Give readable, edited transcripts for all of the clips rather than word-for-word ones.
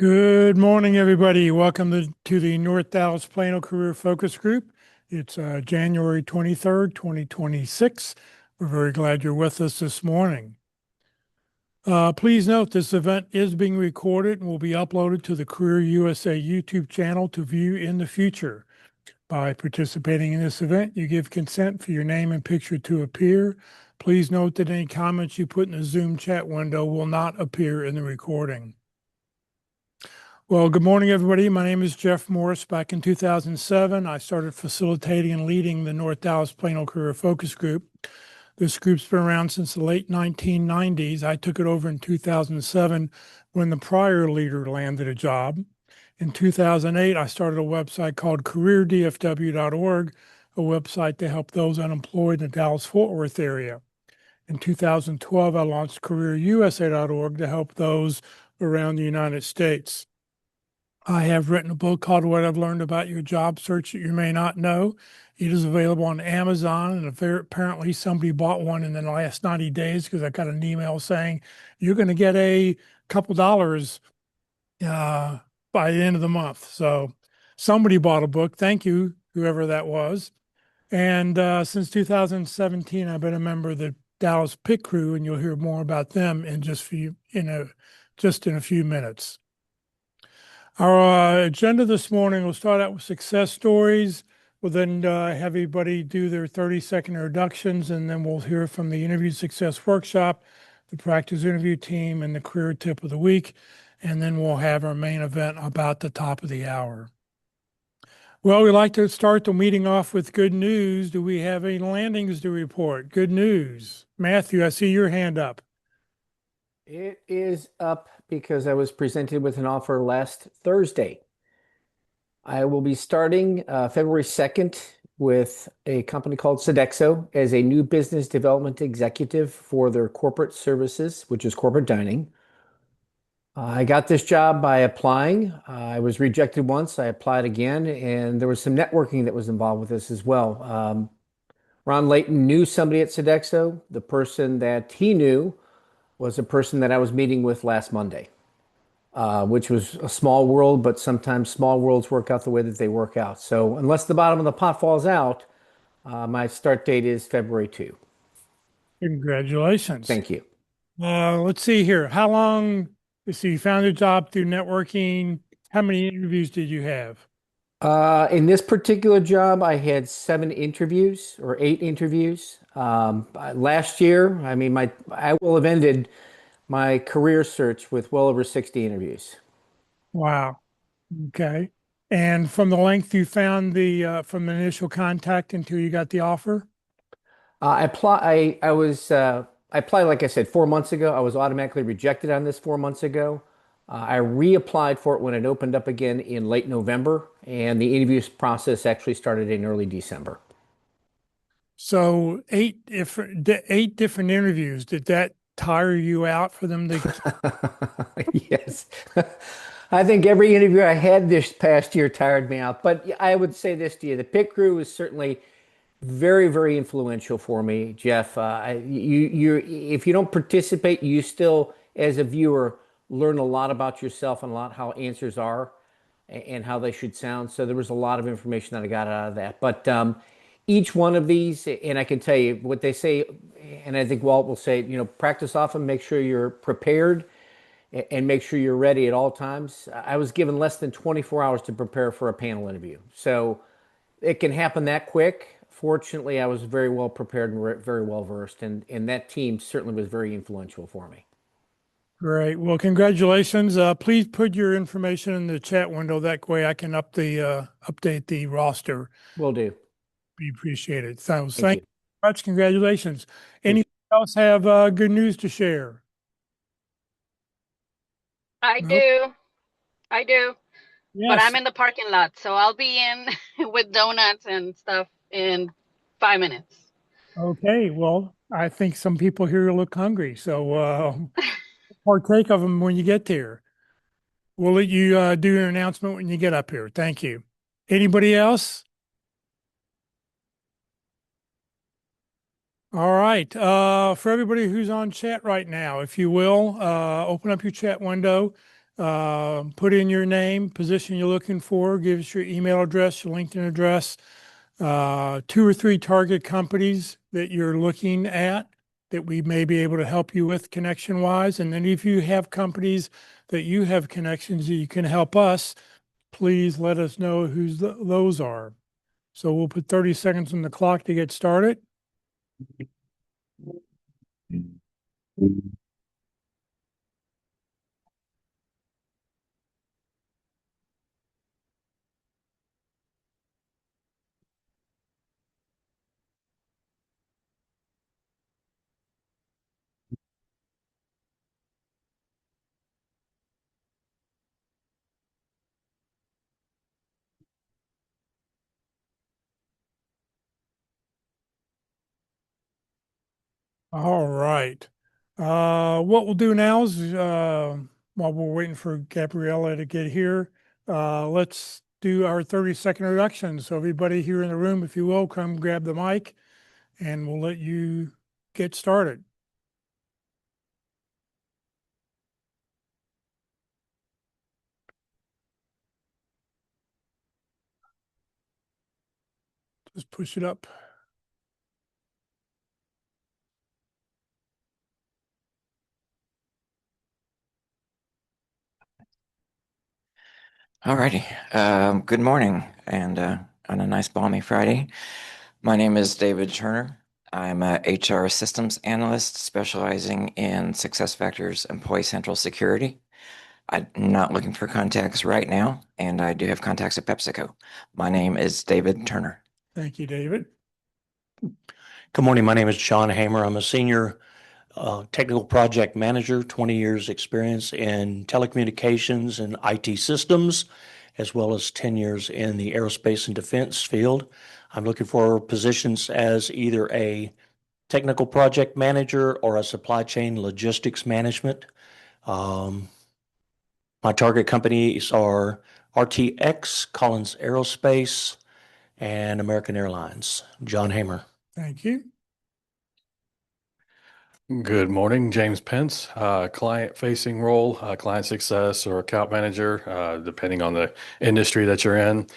Good morning, everybody. Welcome to the North Dallas Plano Career Focus Group. It's January 23rd, 2026. We're very glad you're with us this morning. Please note this event is being recorded and will be uploaded to the Career USA YouTube channel to view in the future. By participating in this event, you give consent for your name and picture to appear. Please note that any comments you put in the Zoom chat window will not appear in the recording. Well, good morning, everybody. My name is Jeff Morris. Back in 2007, I started facilitating and leading the North Dallas Plano Career Focus Group. This group's been around since the late 1990s. I took it over in 2007 when the prior leader landed a job. In 2008, I started a website called careerdfw.org, a website to help those unemployed in the Dallas-Fort Worth area. In 2012, I launched careerusa.org to help those around the United States. I have written a book called What I've Learned About Your Job Search That You May Not Know. It is available on Amazon, and apparently somebody bought one in the last 90 days because I got an email saying you're going to get a couple dollars by the end of the month. So somebody bought a book. Thank you, whoever that was. And since 2017, I've been a member of the Dallas Pit Crew, and you'll hear more about them in just in a few minutes. Our agenda this morning will start out with success stories. We'll then have everybody do their 30-second introductions, and then we'll hear from the Interview Success Workshop, the Practice Interview Team, and the Career Tip of the Week. And then we'll have our main event about the top of the hour. Well, we like to start the meeting off with good news. Do we have any landings to report? Good news. Matthew, I see your hand up. It is up because I was presented with an offer last Thursday. I will be starting February 2nd with a company called Sodexo as a new business development executive for their corporate services, which is corporate dining. I got this job by applying. I was rejected once. I applied again, and there was some networking that was involved with this as well. Ron Layton knew somebody at Sodexo. The person that he knew was a person that I was meeting with last Monday, which was a small world, but sometimes small worlds work out the way that they work out. So unless the bottom of the pot falls out, my start date is February 2. Congratulations. Thank you. Let's see here. How long, let's see, you found a job through networking. How many interviews did you have? In this particular job, I had 7 interviews or 8 interviews. Last year, I will have ended my career search with well over 60 interviews. Wow. Okay. And from the length you found from the initial contact until you got the offer? I applied, like I said, 4 months ago. I was automatically rejected on this 4 months ago. I reapplied for it when it opened up again in late November, and the interview process actually started in early December. So eight different interviews. Did that tire you out for them to? Yes. I think every interview I had this past year tired me out. But I would say this to you, the pit crew is certainly very, very influential for me, Jeff. If you don't participate, you still, as a viewer, learn a lot about yourself and a lot how answers are and how they should sound. So there was a lot of information that I got out of that. But each one of these, and I can tell you what they say, and I think Walt will say, practice often, make sure you're prepared and make sure you're ready at all times. I was given less than 24 hours to prepare for a panel interview. So it can happen that quick. Fortunately, I was very well prepared and very well versed, and that team certainly was very influential for me. Great. Well, congratulations. Please put your information in the chat window. That way I can update the roster. Will do. We appreciate it. So Thank thank you. you very much. Congratulations. Appreciate Anyone else have good news to share? I No? do. I do. But Yes. I'm in the parking lot, so I'll be in with donuts and stuff in 5 minutes. Okay. Well, I think some people here look hungry, so partake of them when you get there. We'll let you do your announcement when you get up here. Thank you. Anybody else? All right. For everybody who's on chat right now, if you will, open up your chat window. Put in your name, position you're looking for, give us your email address, your LinkedIn address, 2 or 3 target companies that you're looking at that we may be able to help you with connection wise. And then if you have companies that you have connections that you can help us, please let us know who those are. So we'll put 30 seconds on the clock to get started. All right. What we'll do now is, while we're waiting for Gabriella to get here, let's do our 30-second introduction. So everybody here in the room, if you will, come grab the mic and we'll let you get started. Just push it up. All righty. Good morning, and on a nice balmy Friday. My name is David Turner. I'm a HR systems analyst specializing in SuccessFactors Employee Central Security. I'm not looking for contacts right now, and I do have contacts at PepsiCo. My name is David Turner. Thank you, David. Good morning. My name is John Hamer. I'm a senior technical project manager, 20 years experience in telecommunications and IT systems, as well as 10 years in the aerospace and defense field. I'm looking for positions as either a technical project manager or a supply chain logistics management. My target companies are RTX, Collins Aerospace, and American Airlines. John Hamer. Thank you. Good morning, James Pence, client-facing role, client success or account manager, depending on the industry that you're in.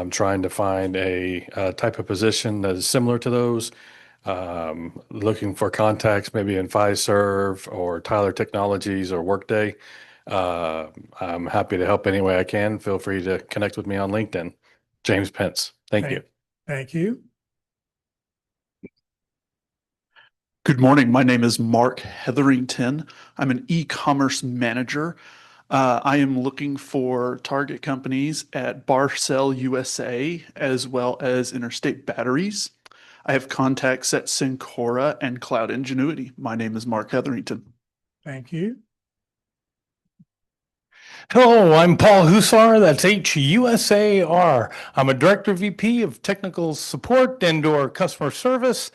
Trying to find a type of position that is similar to those. Looking for contacts maybe in Fiserv or Tyler Technologies or Workday. I'm happy to help any way I can. Feel free to connect with me on LinkedIn. James Pence. Thank you. Thank you. Good morning. My name is Mark Hetherington. I'm an e-commerce manager. I am looking for target companies at Barcel USA as well as Interstate Batteries. I have contacts at Syncora and Cloud Ingenuity. My name is Mark Hetherington. Thank you. Hello, I'm Paul Husar. That's HUSAR. I'm a Director VP of Technical Support and/or Customer Service.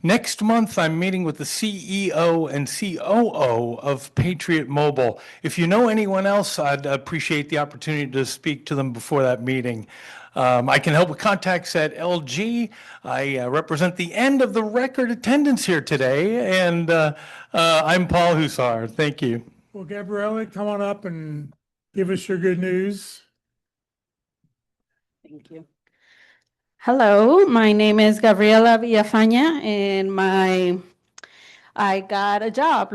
Next month, I'm meeting with the CEO and COO of Patriot Mobile. If you know anyone else, I'd appreciate the opportunity to speak to them before that meeting. I can help with contacts at LG. I represent the end of the record attendance here today, and I'm Paul Husar. Thank you. Well, Gabriella, come on up and give us your good news. Thank you. Hello, my name is Gabriela Villafaña, and I got a job.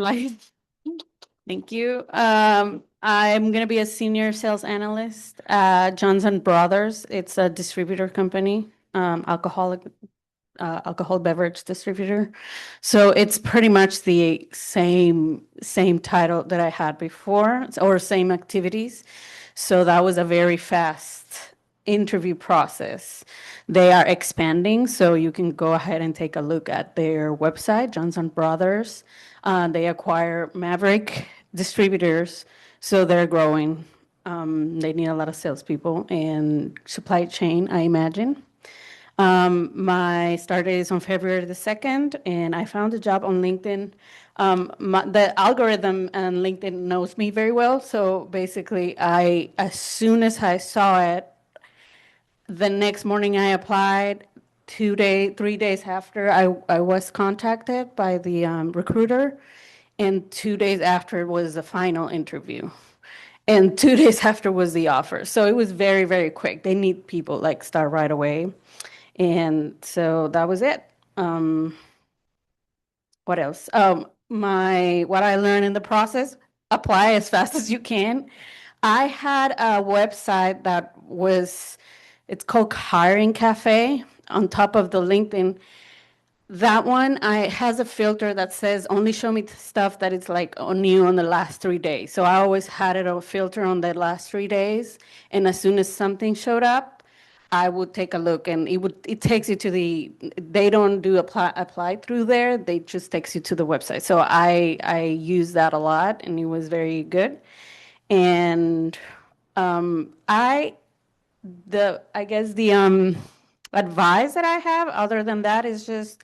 Thank you. I'm gonna be a senior sales analyst at Johnson Brothers. It's a distributor company, alcohol beverage distributor. So it's pretty much the same title that I had before, or same activities. So that was a very fast interview process. They are expanding, so you can go ahead and take a look at their website, Johnson Brothers. They acquire Maverick distributors, so they're growing. They need a lot of salespeople and supply chain, I imagine. My start date is on February the 2nd, and I found a job on LinkedIn. The algorithm on LinkedIn knows me very well, so basically, as soon as I saw it, the next morning I applied. 3 days after, I was contacted by the recruiter, and 2 days after was the final interview. And 2 days after was the offer. So it was very, very quick. They need people like start right away. And so that was it. What else? What I learned in the process, apply as fast as you can. I had a website that was, it's called Hiring Cafe on top of the LinkedIn. That one has a filter that says only show me stuff that is like new on the last 3 days. So I always had it a filter on the last 3 days, and as soon as something showed up, I would take a look, and it takes you to they don't do apply through there. They just takes you to the website. So I use that a lot, and it was very good. And I guess the advice that I have other than that is just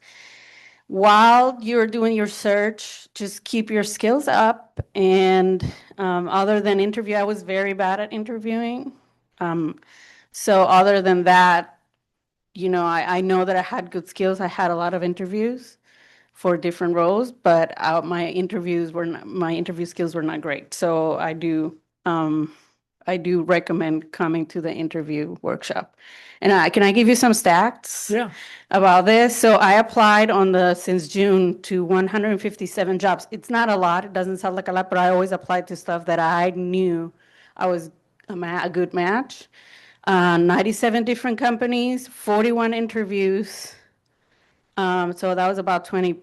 while you're doing your search, just keep your skills up. And other than interview, I was very bad at interviewing. So other than that, I know that I had good skills. I had a lot of interviews for different roles, but my interview skills were not great. So I do recommend coming to the interview workshop. And can I give you some stats? Yeah. About this? So I applied since June to 157 jobs. It's not a lot. It doesn't sound like a lot, but I always applied to stuff that I knew I was a good match. 97 different companies, 41 interviews. So that was about 20%.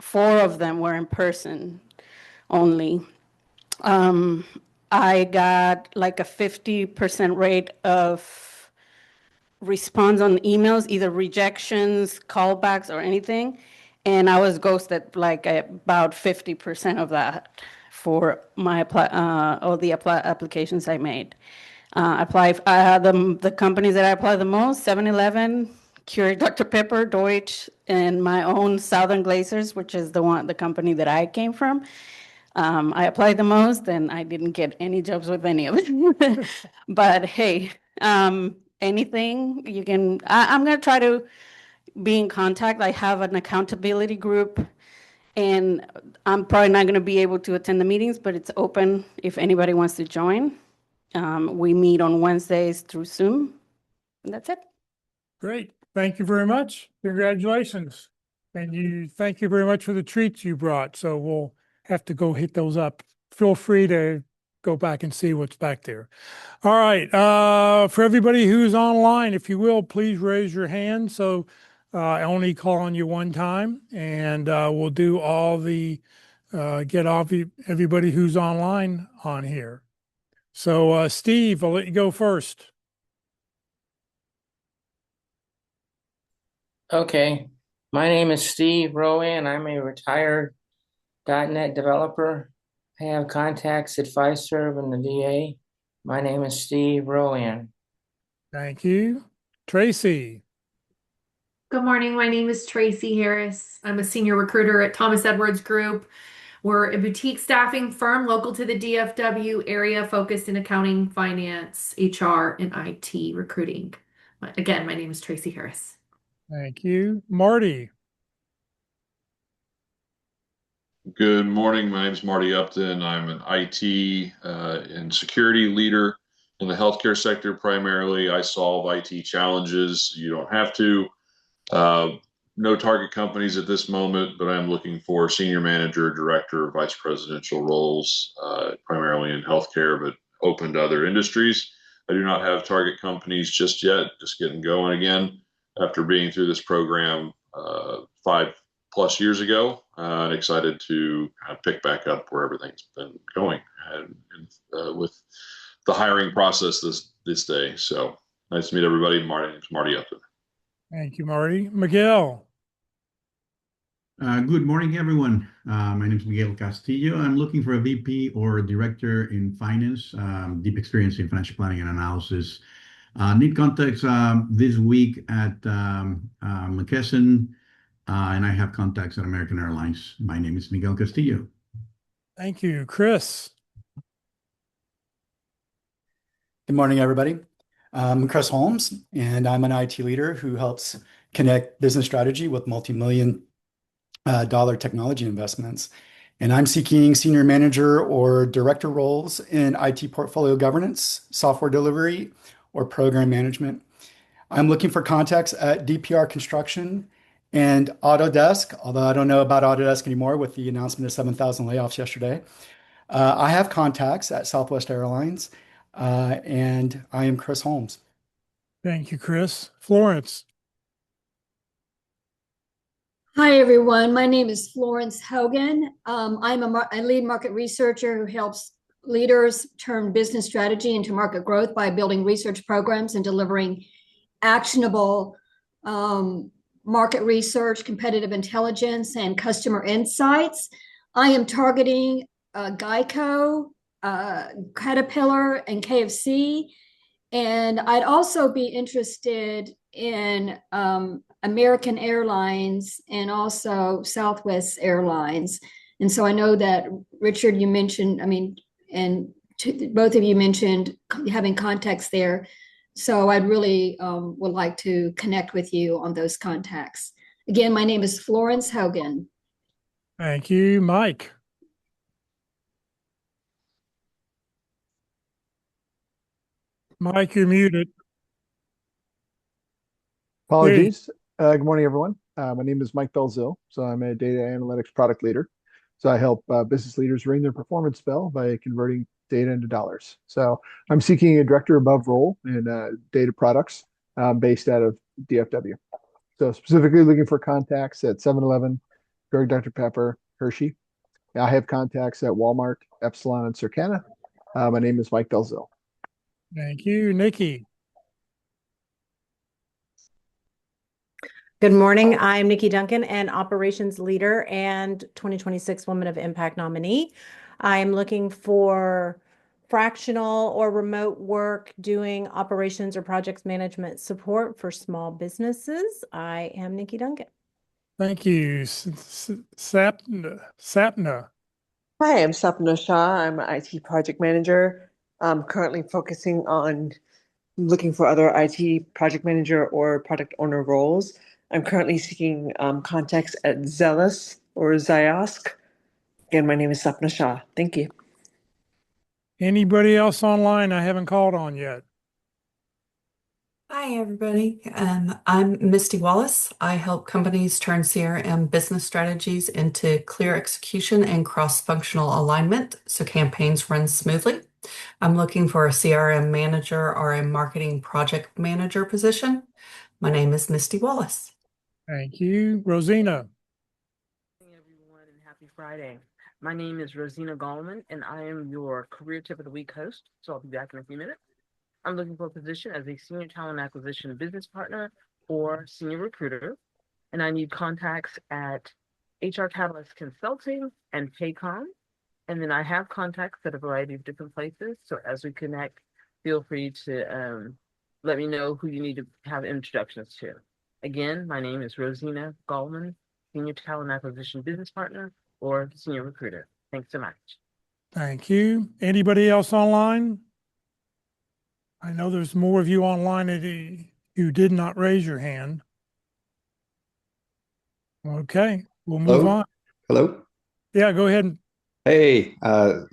4 of them were in person only. I got like a 50% rate of response on emails, either rejections, callbacks, or anything. And I was ghosted like about 50% of that for all the applications I made. The companies that I applied the most: 7-Eleven, Keurig Dr. Pepper, Deutsch, and my own Southern Glazers, which is the company that I came from. I applied the most, and I didn't get any jobs with any of it. But hey, anything you can. I'm going to try to be in contact. I have an accountability group, and I'm probably not going to be able to attend the meetings, but it's open if anybody wants to join. We meet on Wednesdays through Zoom, and that's it. Great. Thank you very much. Congratulations. And thank you very much for the treats you brought. So we'll have to go hit those up. Feel free to go back and see what's back there. All right. For everybody who's online, if you will, please raise your hand. So I only call on you one time, and we'll do get everybody who's online on here. So Steve, I'll let you go first. Okay, my name is Steve Rowan. I'm a retired .NET developer. I have contacts at Fiserv and the VA. My name is Steve Rowan. Thank you. Tracy. Good morning. My name is Tracy Harris. I'm a senior recruiter at Thomas Edwards Group. We're a boutique staffing firm local to the DFW area, focused in accounting, finance, HR, and IT recruiting. Again, my name is Tracy Harris. Thank you. Marty. Good morning. My name is Marty Upton. I'm an IT and security leader in the healthcare sector. Primarily, I solve IT challenges. You don't have to. No target companies at this moment, but I'm looking for senior manager, director, vice presidential roles, primarily in healthcare, but open to other industries. I do not have target companies just yet, just getting going again after being through this program 5+ years ago, and excited to kind of pick back up where everything's been going and with the hiring process this day. So nice to meet everybody. My name is Marty Upton. Thank you, Marty. Miguel. Good morning, everyone. My name is Miguel Castillo. I'm looking for a VP or director in finance, deep experience in financial planning and analysis. Need contacts this week at McKesson, and I have contacts at American Airlines. My name is Miguel Castillo. Thank you. Chris. Good morning, everybody. I'm Chris Holmes, and I'm an IT leader who helps connect business strategy with multi-million dollar technology investments. and I'm seeking senior manager or director roles in IT portfolio governance, software delivery, or program management. I'm looking for contacts at DPR Construction and Autodesk, although I don't know about Autodesk anymore with the announcement of 7,000 layoffs yesterday. I have contacts at Southwest Airlines, and I am Chris Holmes. Thank you, Chris. Florence. Hi, everyone. My name is Florence Hogan. I'm a lead market researcher who helps leaders turn business strategy into market growth by building research programs and delivering actionable market research, competitive intelligence, and customer insights. I am targeting Geico, Caterpillar, and KFC. And I'd also be interested in American Airlines and also Southwest Airlines. And so I know that, Richard, you mentioned, both of you mentioned having contacts there. So I'd really would like to connect with you on those contacts. Again, my name is Florence Hogan. Thank you, Mike. Mike, you're muted. Apologies. Good morning, everyone. My name is Mike Belzil. So I'm a data analytics product leader. So I help business leaders ring their performance bell by converting data into dollars. So I'm seeking a director above role in data products based out of DFW. So specifically looking for contacts at 7-Eleven, Greg Dr. Pepper, Hershey. I have contacts at Walmart, Epsilon, and Circana. My name is Mike Belzil. Thank you, Nikki. Good morning. I'm Nikki Duncan, an operations leader and 2026 Women of Impact nominee. I'm looking for fractional or remote work doing operations or projects management support for small businesses. I am Nikki Duncan. Thank you. Sapna. Hi, I'm Sapna Shah. I'm an IT project manager. I'm currently focusing on looking for other IT project manager or product owner roles. I'm currently seeking contacts at Zealous or Ziosk. Again, my name is Sapna Shah. Thank you. Anybody else online I haven't called on yet? Hi, everybody. I'm Misty Wallace. I help companies turn CRM business strategies into clear execution and cross-functional alignment so campaigns run smoothly. I'm looking for a CRM manager or a marketing project manager position. My name is Misty Wallace. Thank you. Rosina. Everyone, and happy Friday. My name is Rosina Gallman, and I am your Career Tip of the Week host, so I'll be back in a few minutes. I'm looking for a position as a senior talent acquisition business partner or senior recruiter, and I need contacts at HR Catalyst Consulting and Paycom. And then I have contacts at a variety of different places. So as we connect, feel free to let me know who you need to have introductions to. Again, my name is Rosina Gallman, Senior Talent Acquisition Business Partner or Senior Recruiter. Thanks so much. Thank you. Anybody else online? I know there's more of you online that you did not raise your hand. Okay, we'll move Hello? on. Hello? Yeah, go ahead. Hey,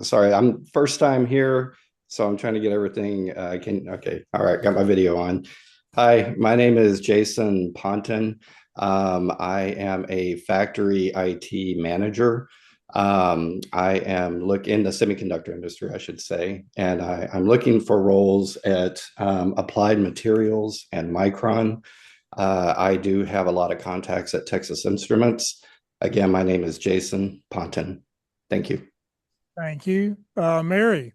sorry, I'm first time here, so I'm trying to get everything. Okay, all right, got my video on. Hi, my name is Jason Ponton. I am a factory IT manager. I am in the semiconductor industry, I should say, and I'm looking for roles at Applied Materials and Micron. I do have a lot of contacts at Texas Instruments. Again, my name is Jason Ponton. Thank you. Thank you. Mary.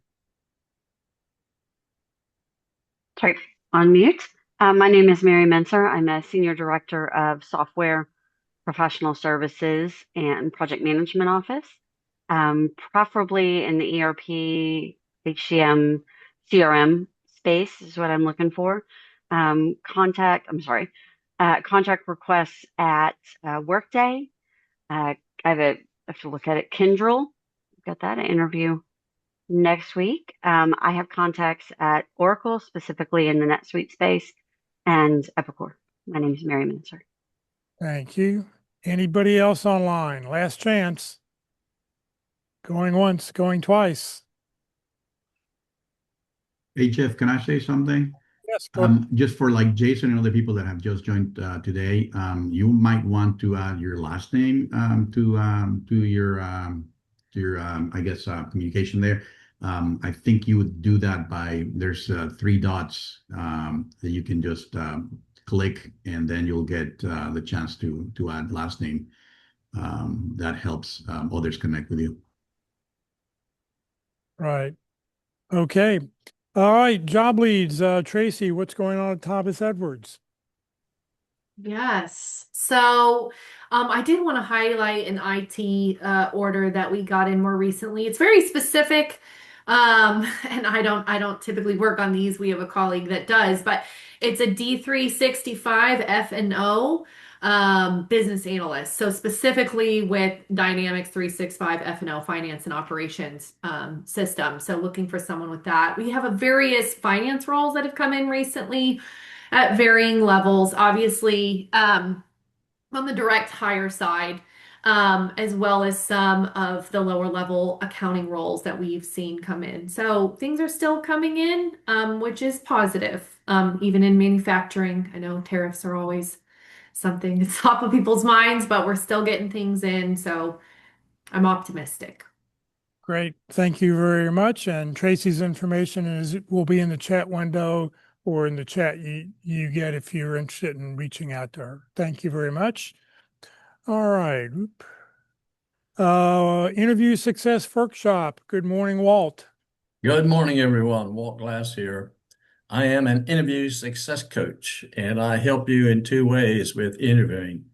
Sorry, on mute. My name is Mary Menser. I'm a Senior Director of Software Professional Services and Project Management Office, preferably in the ERP, HCM, CRM space is what I'm looking for. Contract requests at Workday. I have to look at it. Kyndryl, got that interview next week. I have contacts at Oracle, specifically in the NetSuite space, and Epicor. My name is Mary Mincer. Thank you. Anybody else online? Last chance. Going once, going twice. Hey, Jeff, can I say something? Yes, go ahead. Just for like Jason and other people that have just joined today, you might want to add your last name to your I guess communication there. I think you would do that by there's 3 dots that you can just click, and then you'll get the chance to add last name. That helps others connect with you. Right. Okay. All right. Job leads. Tracy, what's going on at Thomas Edwards? Yes. So I did want to highlight an IT order that we got in more recently. It's very specific. And I don't typically work on these. We have a colleague that does, but it's a D365 F&O business analyst. So specifically with Dynamics 365 F&O finance and operations system. So looking for someone with that. We have a various finance roles that have come in recently at varying levels, obviously, on the direct hire side, as well as some of the lower level accounting roles that we've seen come in. So things are still coming in, which is positive, even in manufacturing. I know tariffs are always something that's top of people's minds, but we're still getting things in. So I'm optimistic. Great. Thank you very much. And Tracy's information will be in the chat window or in the chat you get if you're interested in reaching out to her. Thank you very much. All right. Interview Success Workshop. Good morning, Walt. Good morning, everyone. Walt Glass here. I am an interview success coach, and I help you in 2 ways with interviewing.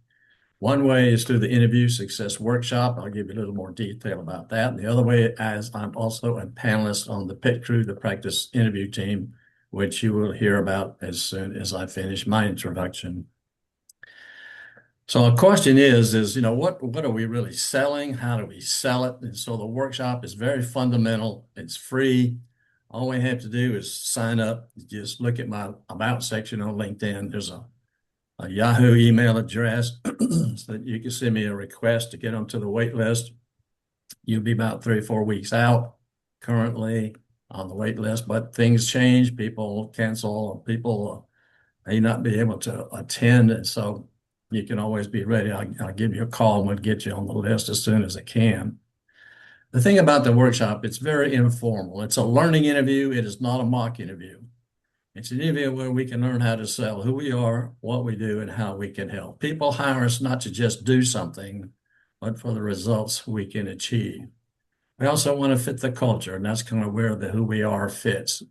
One way is through the Interview Success Workshop. I'll give you a little more detail about that. And the other way, as I'm also a panelist on the PIT Crew, the practice interview team, which you will hear about as soon as I finish my introduction. So the question is, what are we really selling? How do we sell it? And so the workshop is very fundamental. It's free. All we have to do is sign up. Just look at my About section on LinkedIn. There's a Yahoo email address so that you can send me a request to get onto the wait list. You'll be about 3 or 4 weeks out currently on the wait list, but things change. People cancel. People may not be able to attend. And so you can always be ready. I'll give you a call and we'll get you on the list as soon as I can. The thing about the workshop, it's very informal. It's a learning interview. It is not a mock interview. It's an interview where we can learn how to sell who we are, what we do, and how we can help. People hire us not to just do something, but for the results we can achieve. We also want to fit the culture, and that's kind of where the who we are fits.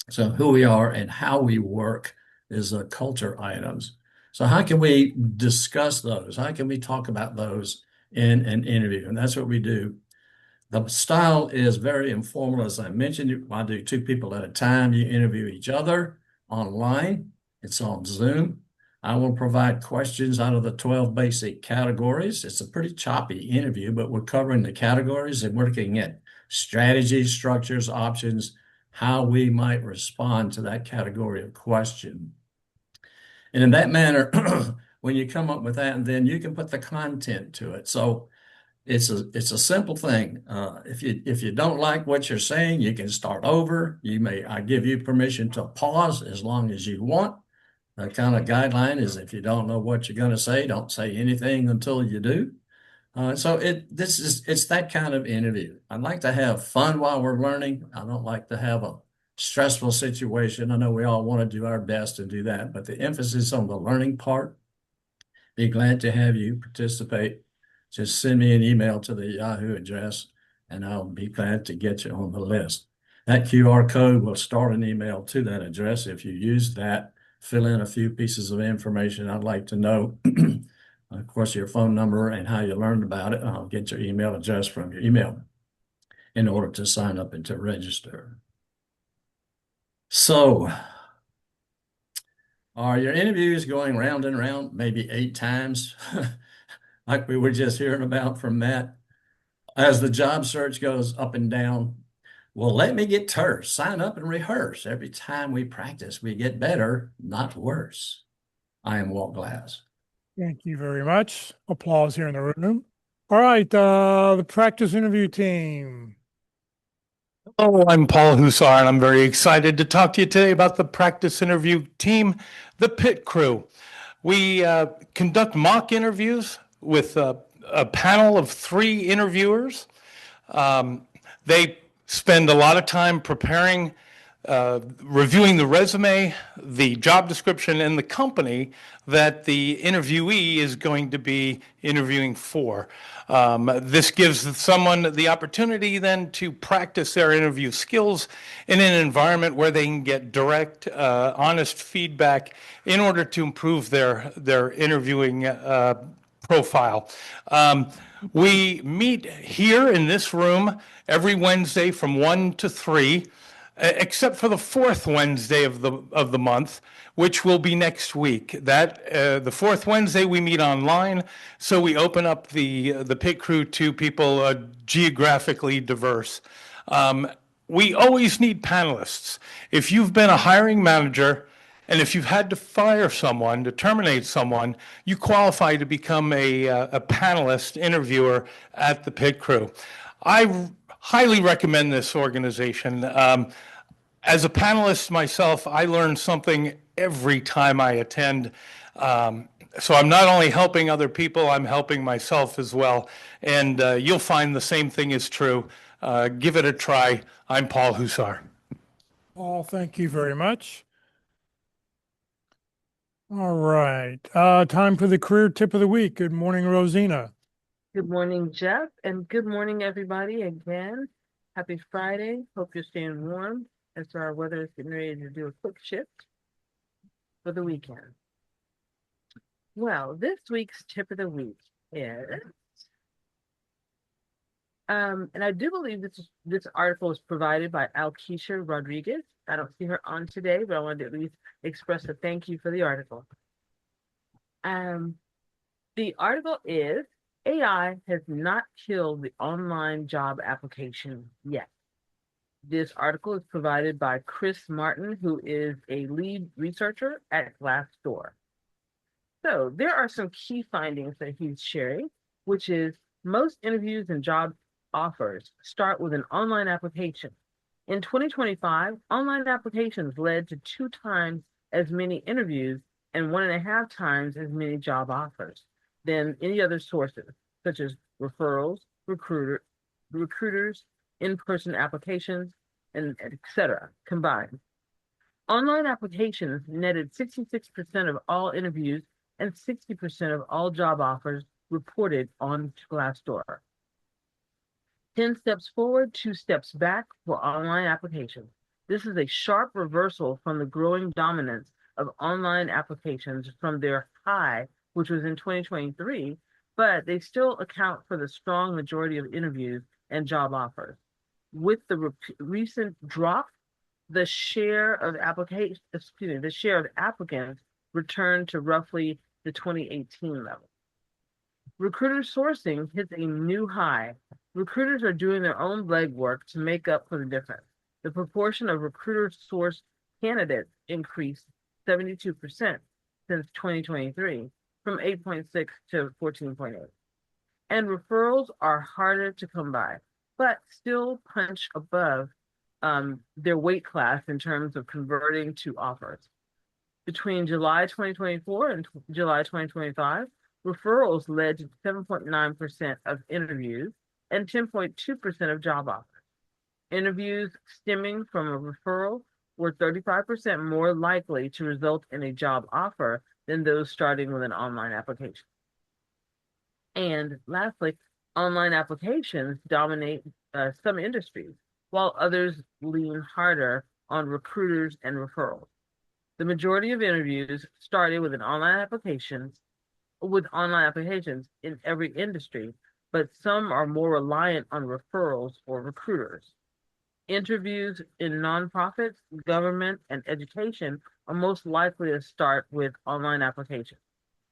So who we are and how we work is the culture items. So how can we discuss those? How can we talk about those in an interview? And that's what we do. The style is very informal. As I mentioned, I do 2 people at a time. You interview each other online. It's on Zoom. I will provide questions out of the 12 basic categories. It's a pretty choppy interview, but we're covering the categories and looking at strategies, structures, options, how we might respond to that category of question. And in that manner, when you come up with that, and then you can put the content to it. So it's a simple thing. If you don't like what you're saying, you can start over. I give you permission to pause as long as you want. The kind of guideline is if you don't know what you're going to say, don't say anything until you do. So it's that kind of interview. I'd like to have fun while we're learning. I don't like to have a stressful situation. I know we all want to do our best to do that, but the emphasis on the learning part. Be glad to have you participate. Just send me an email to the Yahoo address, and I'll be glad to get you on the list. That QR code will start an email to that address. If you use that, fill in a few pieces of information I'd like to know. Of course, your phone number and how you learned about it. I'll get your email address from your email in order to sign up and to register. So, are your interviews going round and round, maybe 8 times, like we were just hearing about from Matt? As the job search goes up and down, well, let me get terse. Sign up and rehearse. Every time we practice, we get better, not worse. I am Walt Glass. Thank you very much. Applause here in the room. All right, the practice interview team. Hello, I'm Paul Hussar, and I'm very excited to talk to you today about the practice interview team, the Pit Crew. We conduct mock interviews with a panel of 3 interviewers. They spend a lot of time preparing, reviewing the resume, the job description, and the company that the interviewee is going to be interviewing for. This gives someone the opportunity then to practice their interview skills in an environment where they can get direct, honest feedback in order to improve their interviewing profile. We meet here in this room every Wednesday from 1 to 3, except for the 4th Wednesday of the month, which will be next week. The 4th Wednesday we meet online, so we open up the Pit Crew to people geographically diverse. We always need panelists. If you've been a hiring manager and if you've had to fire someone, to terminate someone, you qualify to become a panelist interviewer at the Pit Crew. I highly recommend this organization. As a panelist myself, I learn something every time I attend. So I'm not only helping other people, I'm helping myself as well. And you'll find the same thing is true. Give it a try. I'm Paul Hussar. Paul, thank you very much. All right, time for the career tip of the week. Good morning, Rosina. Good morning, Jeff, and good morning, everybody, again. Happy Friday. Hope you're staying warm as our weather is getting ready to do a quick shift for the weekend. Well, this week's tip of the week is, and I do believe this article is provided by Alkeisha Rodriguez. I don't see her on today, but I wanted to at least express a thank you for the article. The article is, AI has not killed the online job application yet. This article is provided by Chris Martin, who is a lead researcher at Glassdoor. So there are some key findings that he's sharing, which is most interviews and job offers start with an online application. In 2025, online applications led to 2 times as many interviews and 1.5 times as many job offers than any other sources, such as referrals, recruiters, in-person applications, and et cetera, combined. Online applications netted 66% of all interviews and 60% of all job offers reported on Glassdoor. 10 steps forward, 2 steps back for online applications. This is a sharp reversal from the growing dominance of online applications from their high, which was in 2023, but they still account for the strong majority of interviews and job offers. With the recent drop, the share of applicants returned to roughly the 2018 level. Recruiter sourcing hits a new high. Recruiters are doing their own legwork to make up for the difference. The proportion of recruiter-sourced candidates increased 72% since 2023, from 8.6 to 14.8. And referrals are harder to come by, but still punch above their weight class in terms of converting to offers. Between July 2024 and July 2025, referrals led to 7.9% of interviews and 10.2% of job offers. Interviews stemming from a referral were 35% more likely to result in a job offer than those starting with an online application. And lastly, online applications dominate some industries, while others lean harder on recruiters and referrals. The majority of interviews started with online applications in every industry, but some are more reliant on referrals or recruiters. Interviews in nonprofits, government, and education are most likely to start with online applications.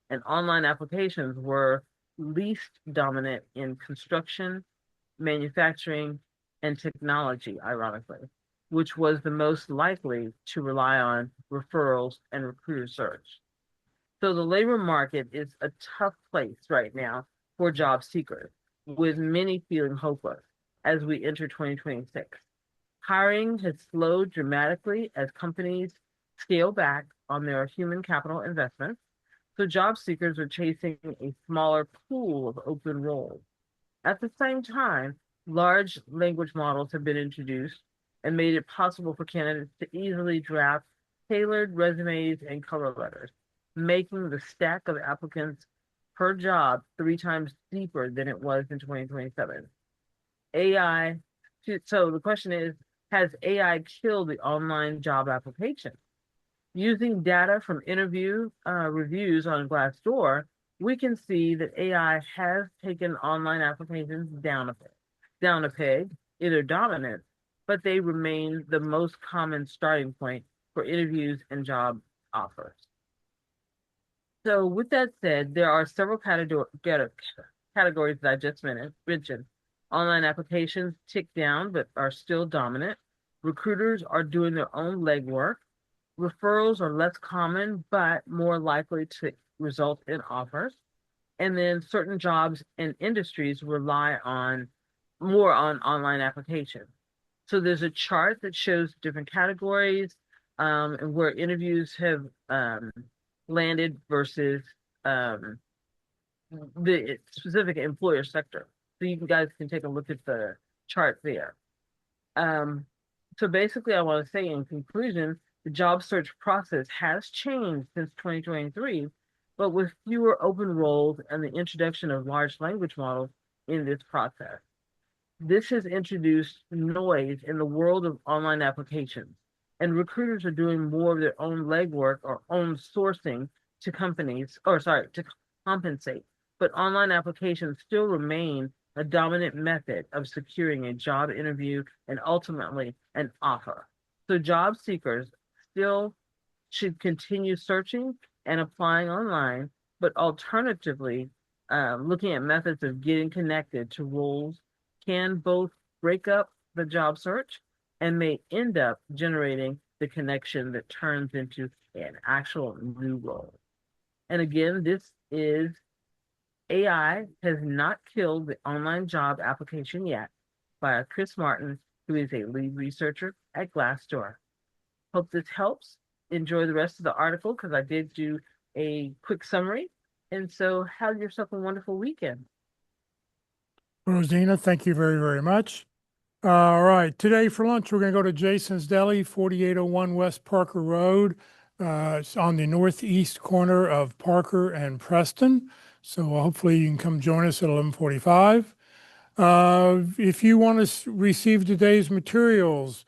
And online applications were least dominant in construction, manufacturing, and technology, ironically, which was the most likely to rely on referrals and recruiter search. So the labor market is a tough place right now for job seekers. with many feeling hopeless as we enter 2026. Hiring has slowed dramatically as companies scale back on their human capital investments, so job seekers are chasing a smaller pool of open roles. At the same time, large language models have been introduced and made it possible for candidates to easily draft tailored resumes and cover letters, making the stack of applicants per job 3 times deeper than it was in 2027. AI, so the question is, has AI killed the online job application? Using data from interview reviews on Glassdoor, we can see that AI has taken online applications down a peg, either dominant, but they remain the most common starting point for interviews and job offers. So with that said, there are several categories that I just mentioned. Online applications tick down, but are still dominant. Recruiters are doing their own legwork. Referrals are less common, but more likely to result in offers. And then certain jobs and industries rely more on online applications. So there's a chart that shows different categories and where interviews have landed versus the specific employer sector. So you guys can take a look at the chart there. So basically, I want to say in conclusion, the job search process has changed since 2023, but with fewer open roles and the introduction of large language models in this process. This has introduced noise in the world of online applications, and recruiters are doing more of their own legwork or own sourcing to to compensate. But online applications still remain a dominant method of securing a job interview and ultimately an offer. So job seekers still should continue searching and applying online, but alternatively, looking at methods of getting connected to roles can both break up the job search and may end up generating the connection that turns into an actual new role. And again, AI has not killed the online job application yet by Chris Martin, who is a lead researcher at Glassdoor. Hope this helps. Enjoy the rest of the article because I did do a quick summary. And so have yourself a wonderful weekend. Rosina, thank you very, very much. All right, today for lunch, we're going to go to Jason's Deli, 4801 West Parker Road. It's on the northeast corner of Parker and Preston. So hopefully you can come join us at 11:45. If you want to receive today's materials,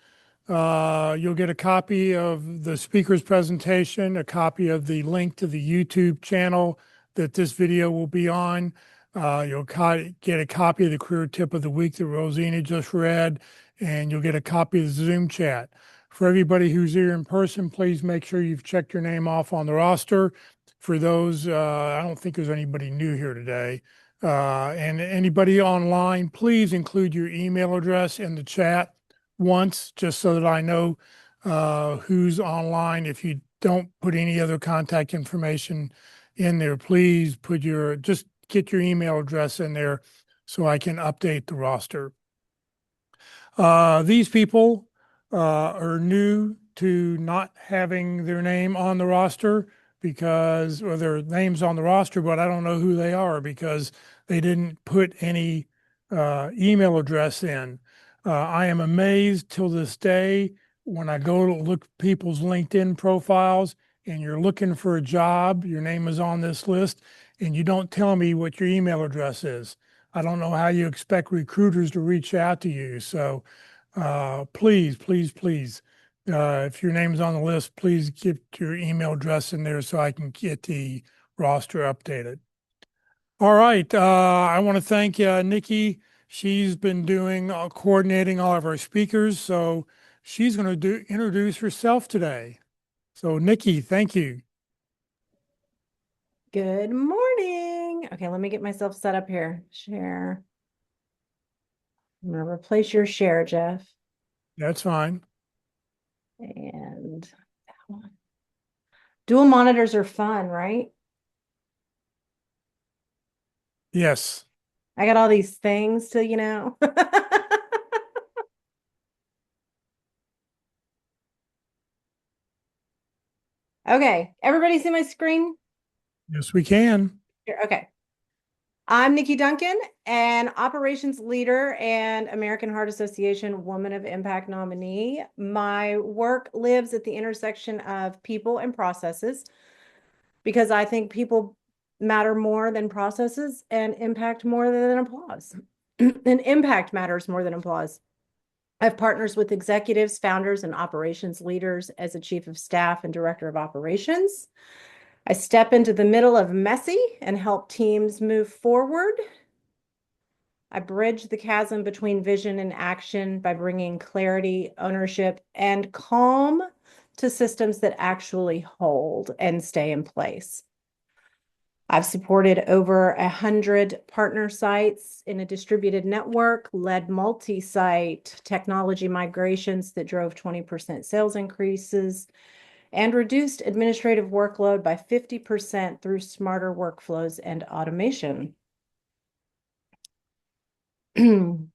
you'll get a copy of the speaker's presentation, a copy of the link to the YouTube channel that this video will be on. You'll get a copy of the career tip of the week that Rosina just read, and you'll get a copy of the Zoom chat. For everybody who's here in person, please make sure you've checked your name off on the roster. For those, I don't think there's anybody new here today. And anybody online, please include your email address in the chat once, just so that I know who's online. If you don't put any other contact information in there, please just get your email address in there so I can update the roster. These people are new to not having their name on the roster or their name's on the roster, but I don't know who they are because they didn't put any email address in. I am amazed till this day when I go to look at people's LinkedIn profiles and you're looking for a job, your name is on this list, and you don't tell me what your email address is. I don't know how you expect recruiters to reach out to you. So please, please, please, if your name's on the list, please get your email address in there so I can get the roster updated. All right. I want to thank Nikki. She's been coordinating all of our speakers. So she's going to introduce herself today. So Nikki, thank you. Good morning. Okay, let me get myself set up here. Share. I'm going to replace your share, Jeff. That's fine. And that one. Dual monitors are fun, right? Yes. I got all these things to, you know. Okay, everybody see my screen? Yes, we can. Here, okay. I'm Nikki Duncan, an operations leader and American Heart Association Woman of Impact nominee. My work lives at the intersection of people and processes because I think people matter more than processes and impact more than applause. And impact matters more than applause. I have partners with executives, founders, and operations leaders as a chief of staff and director of operations. I step into the middle of messy and help teams move forward. I bridge the chasm between vision and action by bringing clarity, ownership, and calm to systems that actually hold and stay in place. I've supported over 100 partner sites in a distributed network, led multi-site technology migrations that drove 20% sales increases, and reduced administrative workload by 50% through smarter workflows and automation. And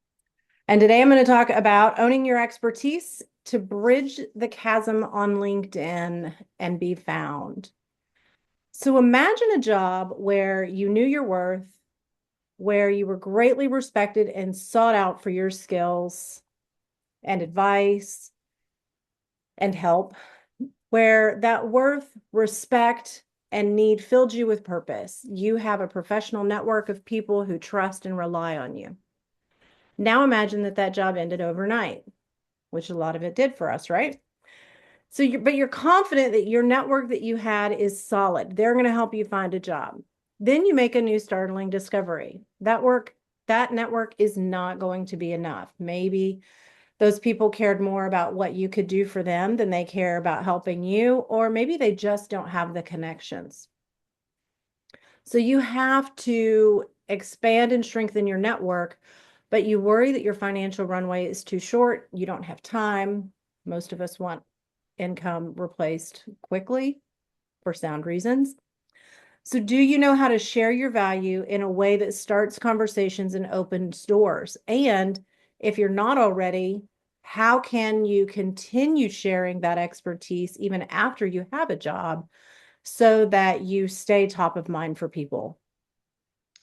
today I'm going to talk about owning your expertise to bridge the chasm on LinkedIn and be found. So imagine a job where you knew your worth, where you were greatly respected and sought out for your skills and advice and help, where that worth, respect, and need filled you with purpose. You have a professional network of people who trust and rely on you. Now imagine that that job ended overnight, which a lot of it did for us, right? So you're confident that your network that you had is solid. They're going to help you find a job. Then you make a new startling discovery. That network is not going to be enough. Maybe those people cared more about what you could do for them than they care about helping you, or maybe they just don't have the connections. So you have to expand and strengthen your network, but you worry that your financial runway is too short. You don't have time. Most of us want income replaced quickly for sound reasons. So do you know how to share your value in a way that starts conversations and opens doors? And if you're not already, how can you continue sharing that expertise even after you have a job so that you stay top of mind for people?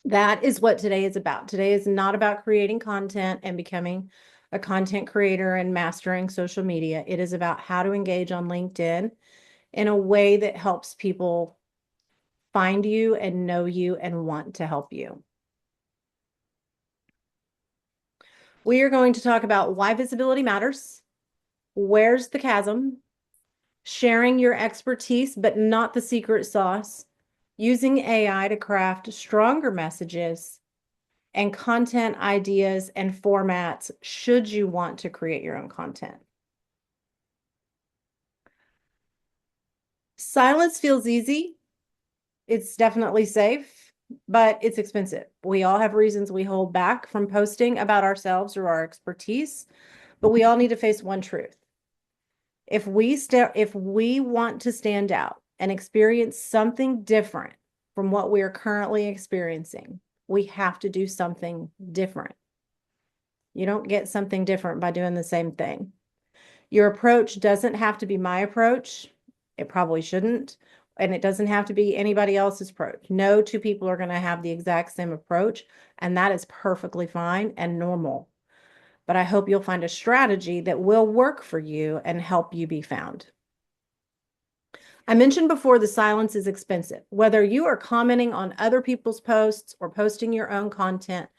That is what today is about. Today is not about creating content and becoming a content creator and mastering social media. It is about how to engage on LinkedIn in a way that helps people find you and know you and want to help you. We are going to talk about why visibility matters, where's the chasm, sharing your expertise, but not the secret sauce, using AI to craft stronger messages, and content ideas and formats should you want to create your own content. Silence feels easy. It's definitely safe, but it's expensive. We all have reasons we hold back from posting about ourselves or our expertise, but we all need to face one truth. If we want to stand out and experience something different from what we are currently experiencing, we have to do something different. You don't get something different by doing the same thing. Your approach doesn't have to be my approach. It probably shouldn't. And it doesn't have to be anybody else's approach. No two people are going to have the exact same approach, and that is perfectly fine and normal. But I hope you'll find a strategy that will work for you and help you be found. I mentioned before the silence is expensive. Whether you are commenting on other people's posts or posting your own content,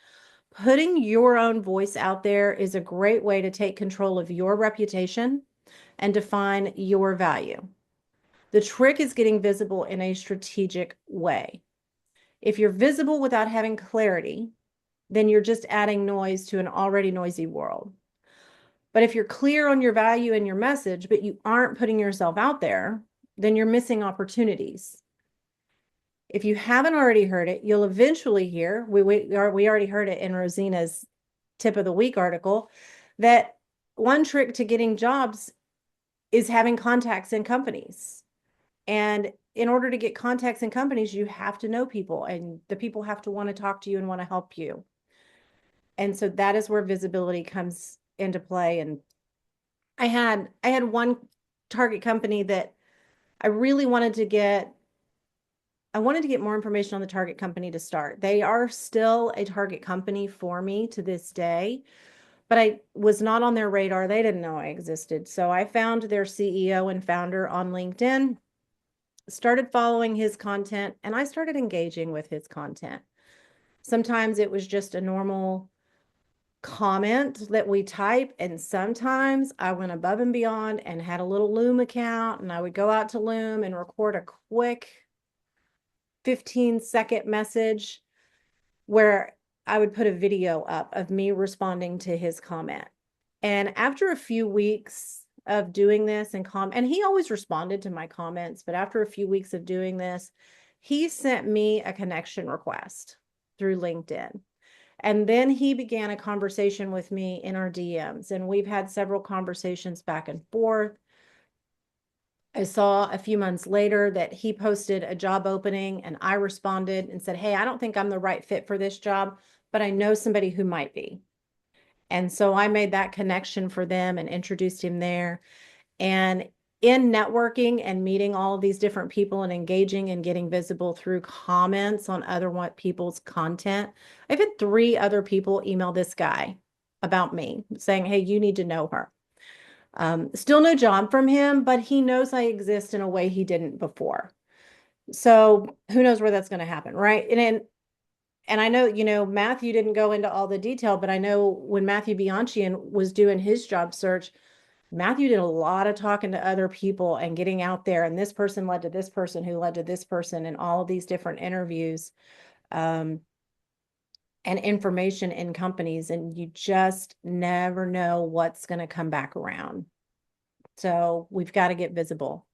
putting your own voice out there is a great way to take control of your reputation and define your value. The trick is getting visible in a strategic way. If you're visible without having clarity, then you're just adding noise to an already noisy world. But if you're clear on your value and your message, but you aren't putting yourself out there, then you're missing opportunities. If you haven't already heard it, you'll eventually hear, we already heard it in Rosina's tip of the week article, that one trick to getting jobs is having contacts in companies. And in order to get contacts in companies, you have to know people, and the people have to want to talk to you and want to help you. And so that is where visibility comes into play. And I had one target company that I really wanted to get. I wanted to get more information on the target company to start. They are still a target company for me to this day, but I was not on their radar. They didn't know I existed. So I found their CEO and founder on LinkedIn, started following his content, and I started engaging with his content. Sometimes it was just a normal comment that we type, and sometimes I went above and beyond and had a little Loom account, and I would go out to Loom and record a quick 15-second message where I would put a video up of me responding to his comment. And after a few weeks of doing this and he always responded to my comments, but after a few weeks of doing this, he sent me a connection request through LinkedIn. And then he began a conversation with me in our DMs, and we've had several conversations back and forth. I saw a few months later that he posted a job opening, and I responded and said, hey, I don't think I'm the right fit for this job, but I know somebody who might be. And so I made that connection for them and introduced him there. And in networking and meeting all of these different people and engaging and getting visible through comments on other people's content, I've had 3 other people email this guy about me saying, hey, you need to know her. Still no job from him, but he knows I exist in a way he didn't before. So who knows where that's going to happen, right? And I know, Matthew didn't go into all the detail, but I know when Matthew Bianchian was doing his job search, Matthew did a lot of talking to other people and getting out there, and this person led to this person who led to this person, and all of these different interviews and information in companies, and you just never know what's going to come back around. So we've got to get visible.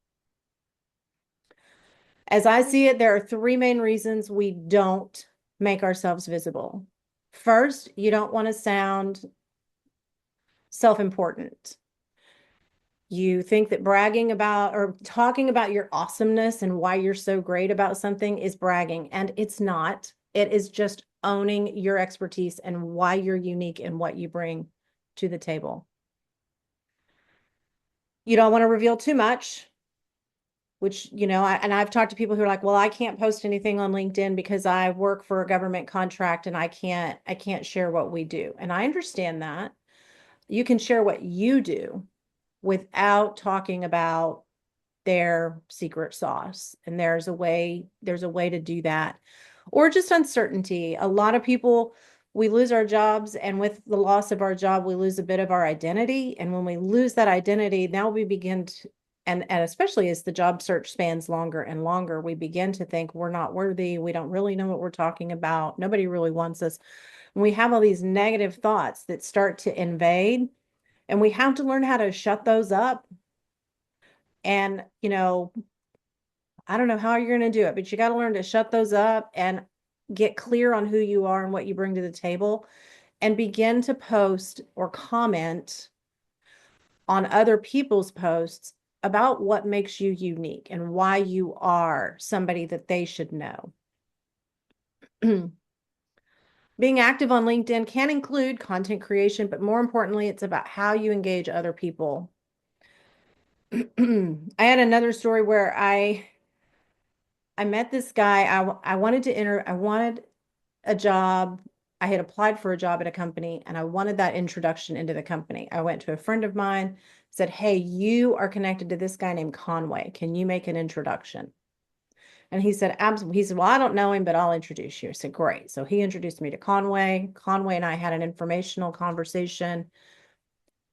As I see it, there are 3 main reasons we don't make ourselves visible. First, you don't want to sound self-important. You think that bragging about or talking about your awesomeness and why you're so great about something is bragging, and it's not. It is just owning your expertise and why you're unique and what you bring to the table. You don't want to reveal too much, which, I've talked to people who are like, well, I can't post anything on LinkedIn because I work for a government contract and I can't share what we do. And I understand that. You can share what you do without talking about their secret sauce. And there's a way to do that. Or just uncertainty. A lot of people, we lose our jobs, and with the loss of our job, we lose a bit of our identity. And when we lose that identity, now we begin to, and especially as the job search spans longer and longer, we begin to think we're not worthy. We don't really know what we're talking about. Nobody really wants us. And we have all these negative thoughts that start to invade, and we have to learn how to shut those up. And, I don't know how you're going to do it, but you got to learn to shut those up and get clear on who you are and what you bring to the table, and begin to post or comment on other people's posts about what makes you unique and why you are somebody that they should know. Being active on LinkedIn can include content creation, but more importantly, it's about how you engage other people. I had another story where I met this guy. I wanted a job. I had applied for a job at a company, and I wanted that introduction into the company. I went to a friend of mine, said, hey, you are connected to this guy named Conway. Can you make an introduction? And he said, absolutely. He said, well, I don't know him, but I'll introduce you. I said, great. So he introduced me to Conway. Conway and I had an informational conversation.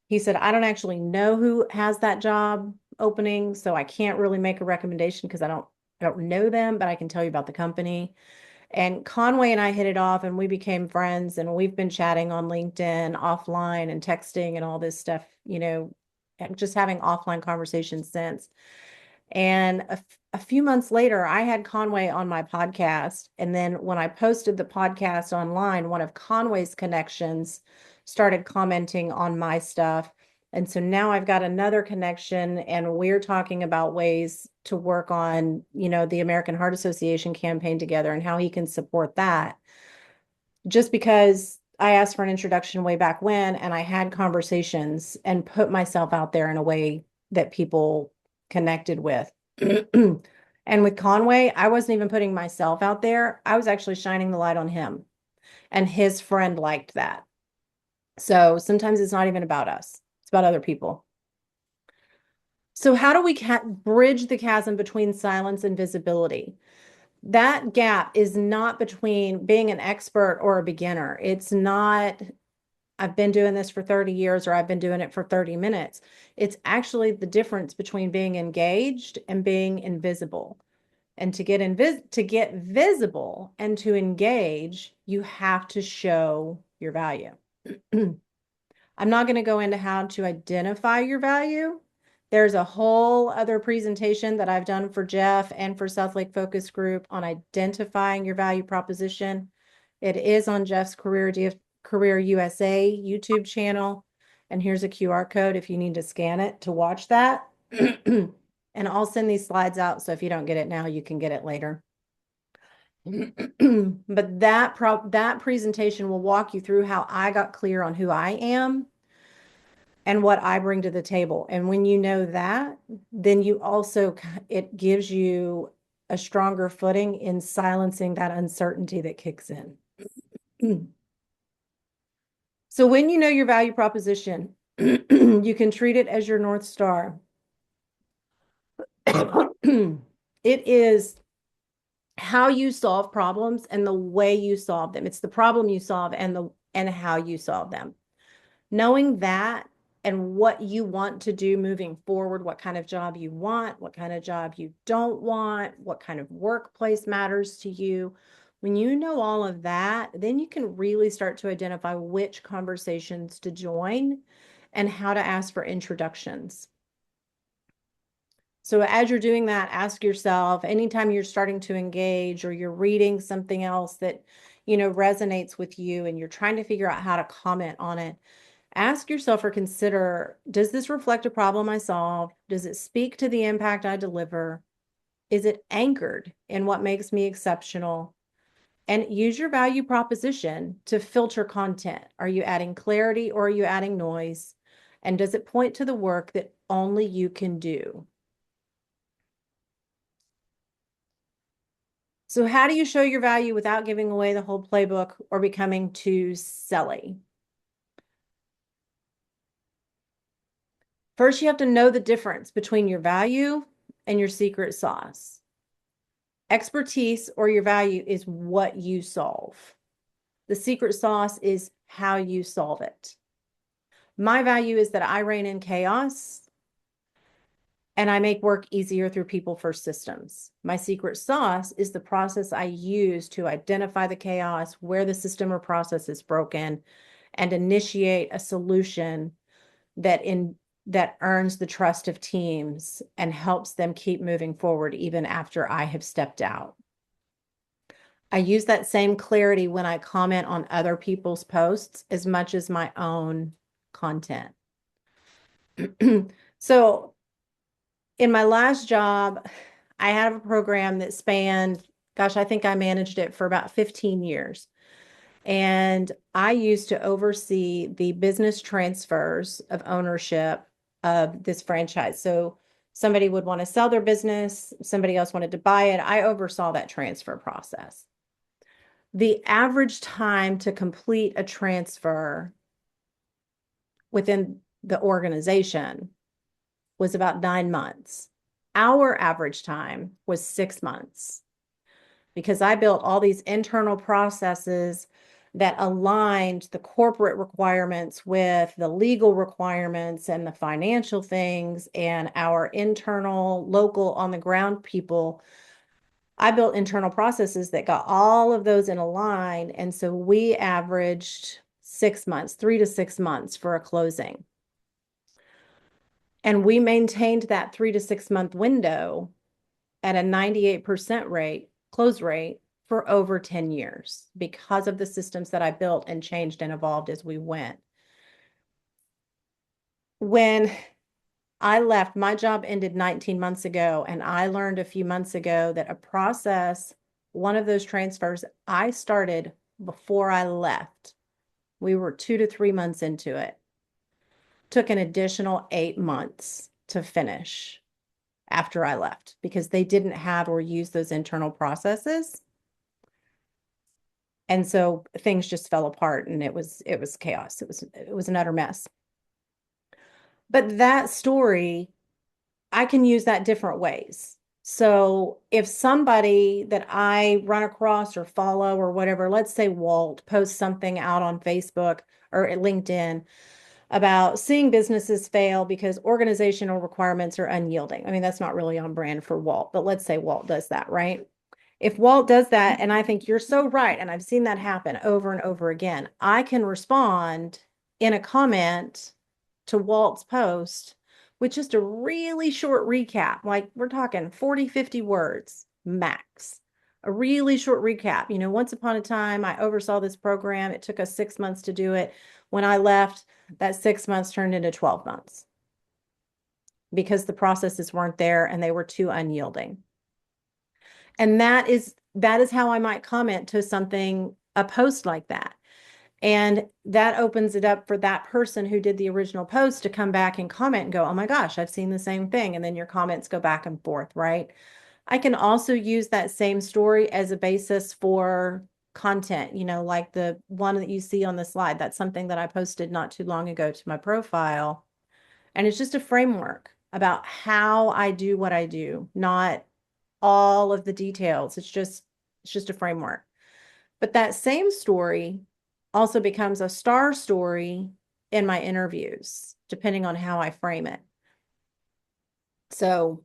He said, I don't actually know who has that job opening, so I can't really make a recommendation because I don't know them, but I can tell you about the company. And Conway and I hit it off, and we became friends, and we've been chatting on LinkedIn offline and texting and all this stuff, just having offline conversations since. And a few months later, I had Conway on my podcast. And then when I posted the podcast online, one of Conway's connections started commenting on my stuff. And so now I've got another connection, and we're talking about ways to work on, the American Heart Association campaign together and how he can support that. Just because I asked for an introduction way back when, and I had conversations and put myself out there in a way that people connected with. And with Conway, I wasn't even putting myself out there. I was actually shining the light on him, and his friend liked that. So sometimes it's not even about us. It's about other people. So how do we bridge the chasm between silence and visibility? That gap is not between being an expert or a beginner. It's not, I've been doing this for 30 years or I've been doing it for 30 minutes. It's actually the difference between being engaged and being invisible. And to get visible and to engage, you have to show your value. I'm not going to go into how to identify your value. There's a whole other presentation that I've done for Jeff and for South Lake Focus Group on identifying your value proposition. It is on Jeff's Career USA YouTube channel. And here's a QR code if you need to scan it to watch that. And I'll send these slides out, so if you don't get it now, you can get it later. But that presentation will walk you through how I got clear on who I am and what I bring to the table. And when you know that, then it gives you a stronger footing in silencing that uncertainty that kicks in. So when you know your value proposition, you can treat it as your North Star. It is how you solve problems and the way you solve them. It's the problem you solve and how you solve them. Knowing that and what you want to do moving forward, what kind of job you want, what kind of job you don't want, what kind of workplace matters to you. When you know all of that, then you can really start to identify which conversations to join and how to ask for introductions. So as you're doing that, ask yourself, anytime you're starting to engage or you're reading something else that, resonates with you and you're trying to figure out how to comment on it, ask yourself or consider, does this reflect a problem I solve? Does it speak to the impact I deliver? Is it anchored in what makes me exceptional? And use your value proposition to filter content. Are you adding clarity or are you adding noise? And does it point to the work that only you can do? So how do you show your value without giving away the whole playbook or becoming too selly? First, you have to know the difference between your value and your secret sauce. Expertise or your value is what you solve. The secret sauce is how you solve it. My value is that I reign in chaos and I make work easier through people-first systems. My secret sauce is the process I use to identify the chaos, where the system or process is broken, and initiate a solution that earns the trust of teams and helps them keep moving forward even after I have stepped out. I use that same clarity when I comment on other people's posts as much as my own content. So in my last job, I had a program that spanned, I think I managed it for about 15 years. And I used to oversee the business transfers of ownership of this franchise. So somebody would want to sell their business, somebody else wanted to buy it. I oversaw that transfer process. The average time to complete a transfer within the organization was about 9 months. Our average time was 6 months because I built all these internal processes that aligned the corporate requirements with the legal requirements and the financial things and our internal, local, on the ground people. I built internal processes that got all of those in a line. And so we averaged 6 months, 3 to 6 months for a closing. And we maintained that 3 to 6 month window at a 98% close rate for over 10 years because of the systems that I built and changed and evolved as we went. When I left, my job ended 19 months ago, and I learned a few months ago that a process, one of those transfers I started before I left, We were 2 to 3 months into it. Took an additional 8 months to finish after I left because they didn't have or use those internal processes. And so things just fell apart and it was chaos. It was an utter mess. But that story, I can use that different ways. So if somebody that I run across or follow or whatever, let's say Walt posts something out on Facebook or at LinkedIn about seeing businesses fail because organizational requirements are unyielding. I mean, that's not really on brand for Walt, but let's say Walt does that, right? If Walt does that, and I think you're so right, and I've seen that happen over and over again, I can respond in a comment to Walt's post with just a really short recap. Like we're talking 40, 50 words max. A really short recap. You know, once upon a time, I oversaw this program. It took us 6 months to do it. When I left, that 6 months turned into 12 months because the processes weren't there and they were too unyielding. And that is how I might comment to something, a post like that. And that opens it up for that person who did the original post to come back and comment and go, oh my gosh, I've seen the same thing. And then your comments go back and forth, right? I can also use that same story as a basis for content, you know, like the one that you see on the slide. That's something that I posted not too long ago to my profile. And it's just a framework about how I do what I do, not all of the details. It's just a framework. But that same story also becomes a star story in my interviews, depending on how I frame it. So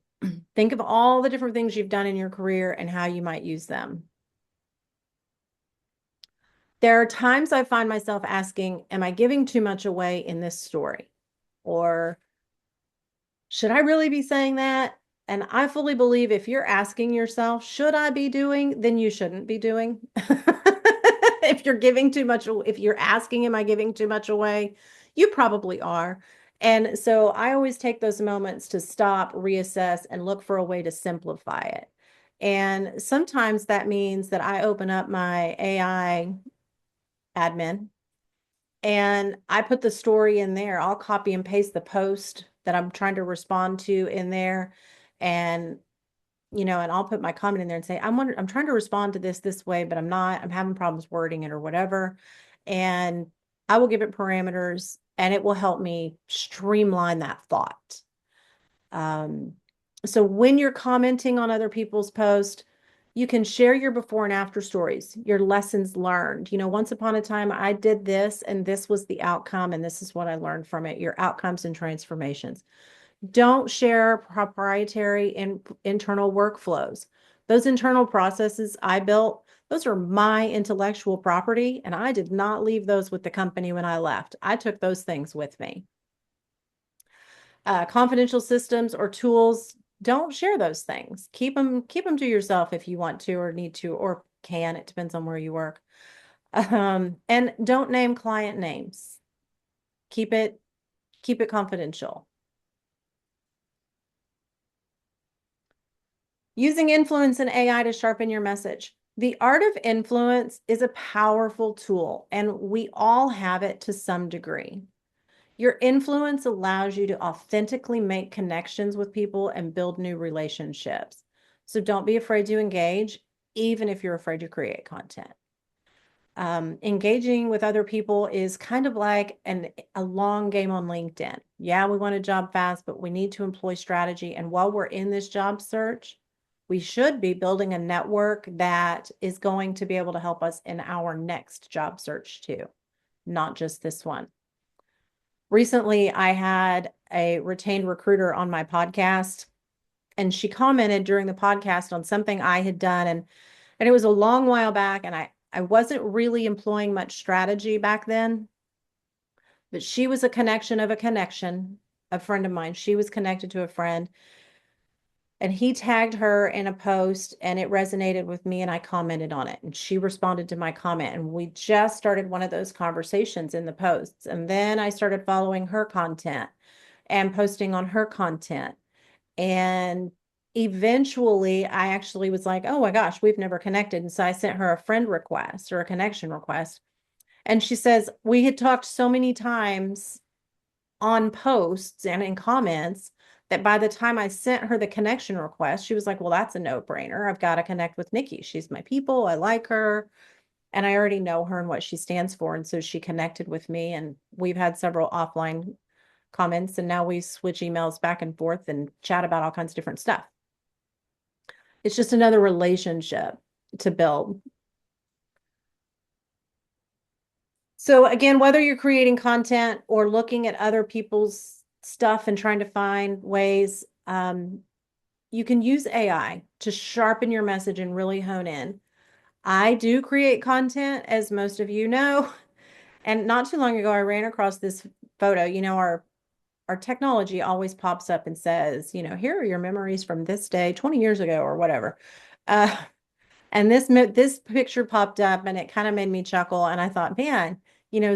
think of all the different things you've done in your career and how you might use them. There are times I find myself asking, am I giving too much away in this story? Or should I really be saying that? And I fully believe if you're asking yourself, should I be doing, then you shouldn't be doing. If you're giving too much, if you're asking, am I giving too much away? You probably are. And so I always take those moments to stop, reassess, and look for a way to simplify it. And sometimes that means that I open up my AI admin and I put the story in there. I'll copy and paste the post that I'm trying to respond to in there. And, you know, and I'll put my comment in there and say, I'm trying to respond to this way, but I'm having problems wording it or whatever. And I will give it parameters and it will help me streamline that thought. So when you're commenting on other people's posts, you can share your before and after stories, your lessons learned. You know, once upon a time, I did this and this was the outcome, and this is what I learned from it, your outcomes and transformations. Don't share proprietary internal workflows. Those internal processes I built, those are my intellectual property, and I did not leave those with the company when I left. I took those things with me. Confidential systems or tools, don't share those things. Keep them to yourself if you want to or need to or can. It depends on where you work. And don't name client names. Keep it confidential. Using influence and AI to sharpen your message. The art of influence is a powerful tool, and we all have it to some degree. Your influence allows you to authentically make connections with people and build new relationships. So don't be afraid to engage, even if you're afraid to create content. Engaging with other people is kind of like a long game on LinkedIn. Yeah, we want a job fast, but we need to employ strategy. And while we're in this job search, we should be building a network that is going to be able to help us in our next job search too, not just this one. Recently, I had a retained recruiter on my podcast, and she commented during the podcast on something I had done, and it was a long while back, and I wasn't really employing much strategy back then, but she was a connection of a connection, a friend of mine. She was connected to a friend, and he tagged her in a post, and it resonated with me, and I commented on it, and she responded to my comment, and we just started one of those conversations in the posts. And then I started following her content and posting on her content. And eventually I actually was like, oh my gosh, we've never connected. And so I sent her a friend request or a connection request. And she says, we had talked so many times on posts and in comments that by the time I sent her the connection request, she was like, well, that's a no-brainer. I've got to connect with Nikki. She's my people. I like her. And I already know her and what she stands for. And so she connected with me, and we've had several offline comments, and now we switch emails back and forth and chat about all kinds of different stuff. It's just another relationship to build. So again, whether you're creating content or looking at other people's stuff and trying to find ways, you can use AI to sharpen your message and really hone in. I do create content, as most of you know. And not too long ago, I ran across this photo. Our technology always pops up and says, here are your memories from this day 20 years ago or whatever. And this picture popped up, and it kind of made me chuckle. And I thought, man,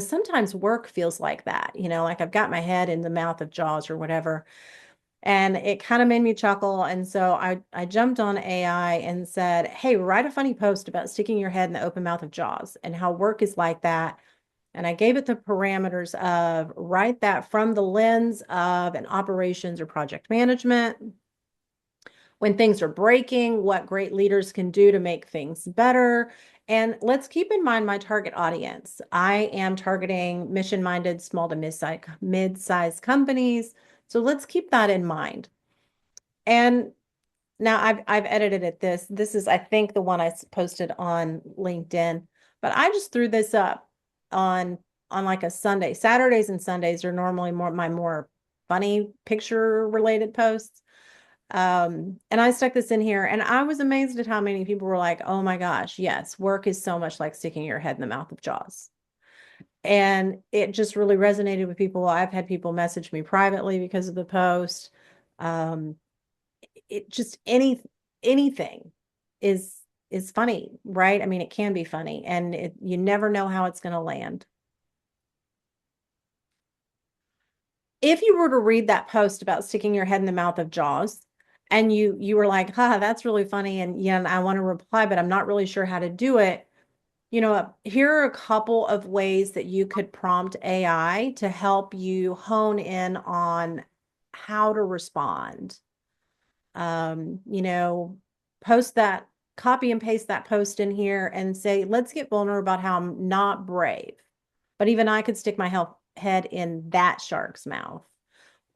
sometimes work feels like that, like I've got my head in the mouth of Jaws or whatever. And it kind of made me chuckle. And so I jumped on AI and said, hey, write a funny post about sticking your head in the open mouth of Jaws and how work is like that. And I gave it the parameters of write that from the lens of an operations or project management. When things are breaking, what great leaders can do to make things better. And let's keep in mind my target audience. I am targeting mission-minded small to mid-sized companies. So let's keep that in mind. And now I've edited it. This is, I think, the one I posted on LinkedIn, but I just threw this up on like a Sunday. Saturdays and Sundays are normally my more funny picture related posts. And I stuck this in here, and I was amazed at how many people were like, oh my gosh, yes, work is so much like sticking your head in the mouth of Jaws. And it just really resonated with people. I've had people message me privately because of the post. It just anything is funny, right? I mean, it can be funny, and you never know how it's going to land. If you were to read that post about sticking your head in the mouth of Jaws, and you were like, that's really funny, and I want to reply, but I'm not really sure how to do it. Here are a couple of ways that you could prompt AI to help you hone in on how to respond. Post that, copy and paste that post in here and say, let's get vulnerable about how I'm not brave, but even I could stick my head in that shark's mouth.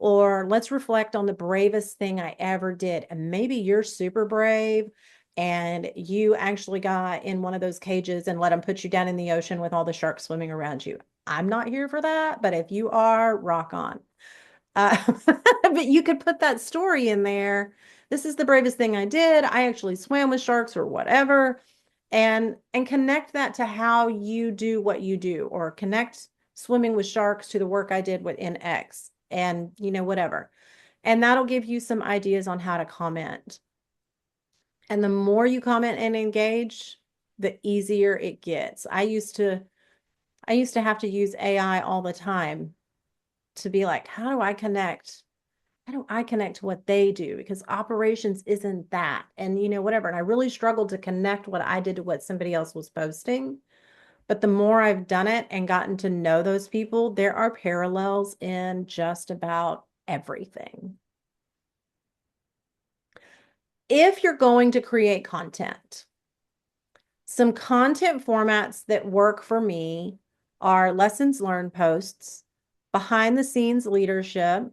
Or let's reflect on the bravest thing I ever did. And maybe you're super brave and you actually got in one of those cages and let them put you down in the ocean with all the sharks swimming around you. I'm not here for that, but if you are, rock on. But you could put that story in there. This is the bravest thing I did. I actually swam with sharks or whatever. And connect that to how you do what you do, or connect swimming with sharks to the work I did within X, and whatever. And that'll give you some ideas on how to comment. And the more you comment and engage, the easier it gets. I used to have to use AI all the time to be like, how do I connect? How do I connect to what they do? Because operations isn't that. And whatever. And I really struggled to connect what I did to what somebody else was posting. But the more I've done it and gotten to know those people, there are parallels in just about everything. If you're going to create content, some content formats that work for me are lessons learned posts, behind the scenes leadership.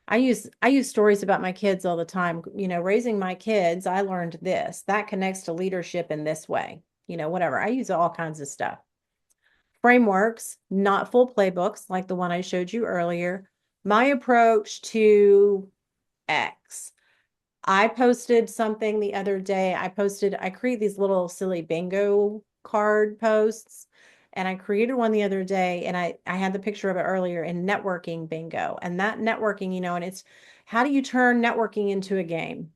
I use stories about my kids all the time. Raising my kids, I learned this. That connects to leadership in this way. Whatever. I use all kinds of stuff. Frameworks, not full playbooks like the one I showed you earlier. My approach to X. I posted something the other day. I create these little silly bingo card posts. And I created one the other day, and I had the picture of it earlier in networking bingo. And that networking, and it's how do you turn networking into a game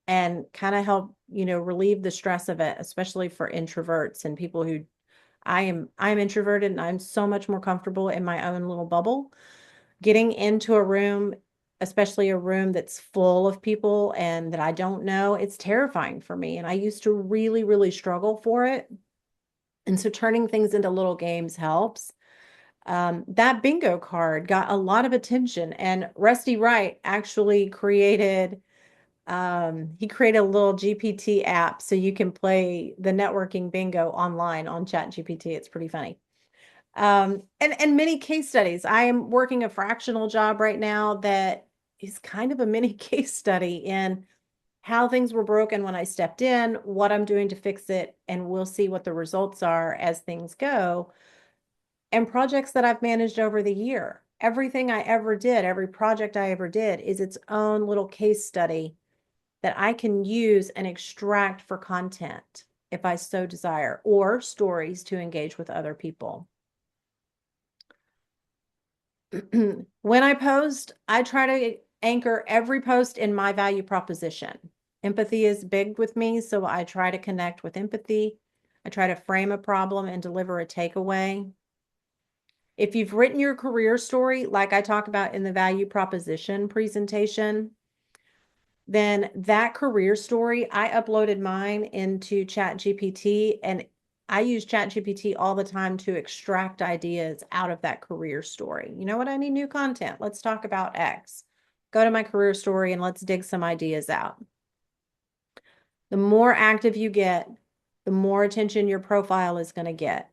and kind of help, relieve the stress of it, especially for introverts and people who I'm introverted, and I'm so much more comfortable in my own little bubble. Getting into a room, especially a room that's full of people and that I don't know, it's terrifying for me. And I used to really, really struggle for it. And so turning things into little games helps. That bingo card got a lot of attention, and Rusty Wright actually created he created a little GPT app so you can play the networking bingo online on ChatGPT. It's pretty funny. And many case studies. I am working a fractional job right now that is kind of a mini case study in how things were broken when I stepped in, what I'm doing to fix it, and we'll see what the results are as things go. And projects that I've managed over the year. Everything I ever did, every project I ever did is its own little case study that I can use and extract for content if I so desire, or stories to engage with other people. When I post, I try to anchor every post in my value proposition. Empathy is big with me, so I try to connect with empathy. I try to frame a problem and deliver a takeaway. If you've written your career story, like I talk about in the value proposition presentation, then that career story, I uploaded mine into ChatGPT, and I use ChatGPT all the time to extract ideas out of that career story. You know what? I need new content. Let's talk about X. Go to my career story and let's dig some ideas out. The more active you get, the more attention your profile is going to get.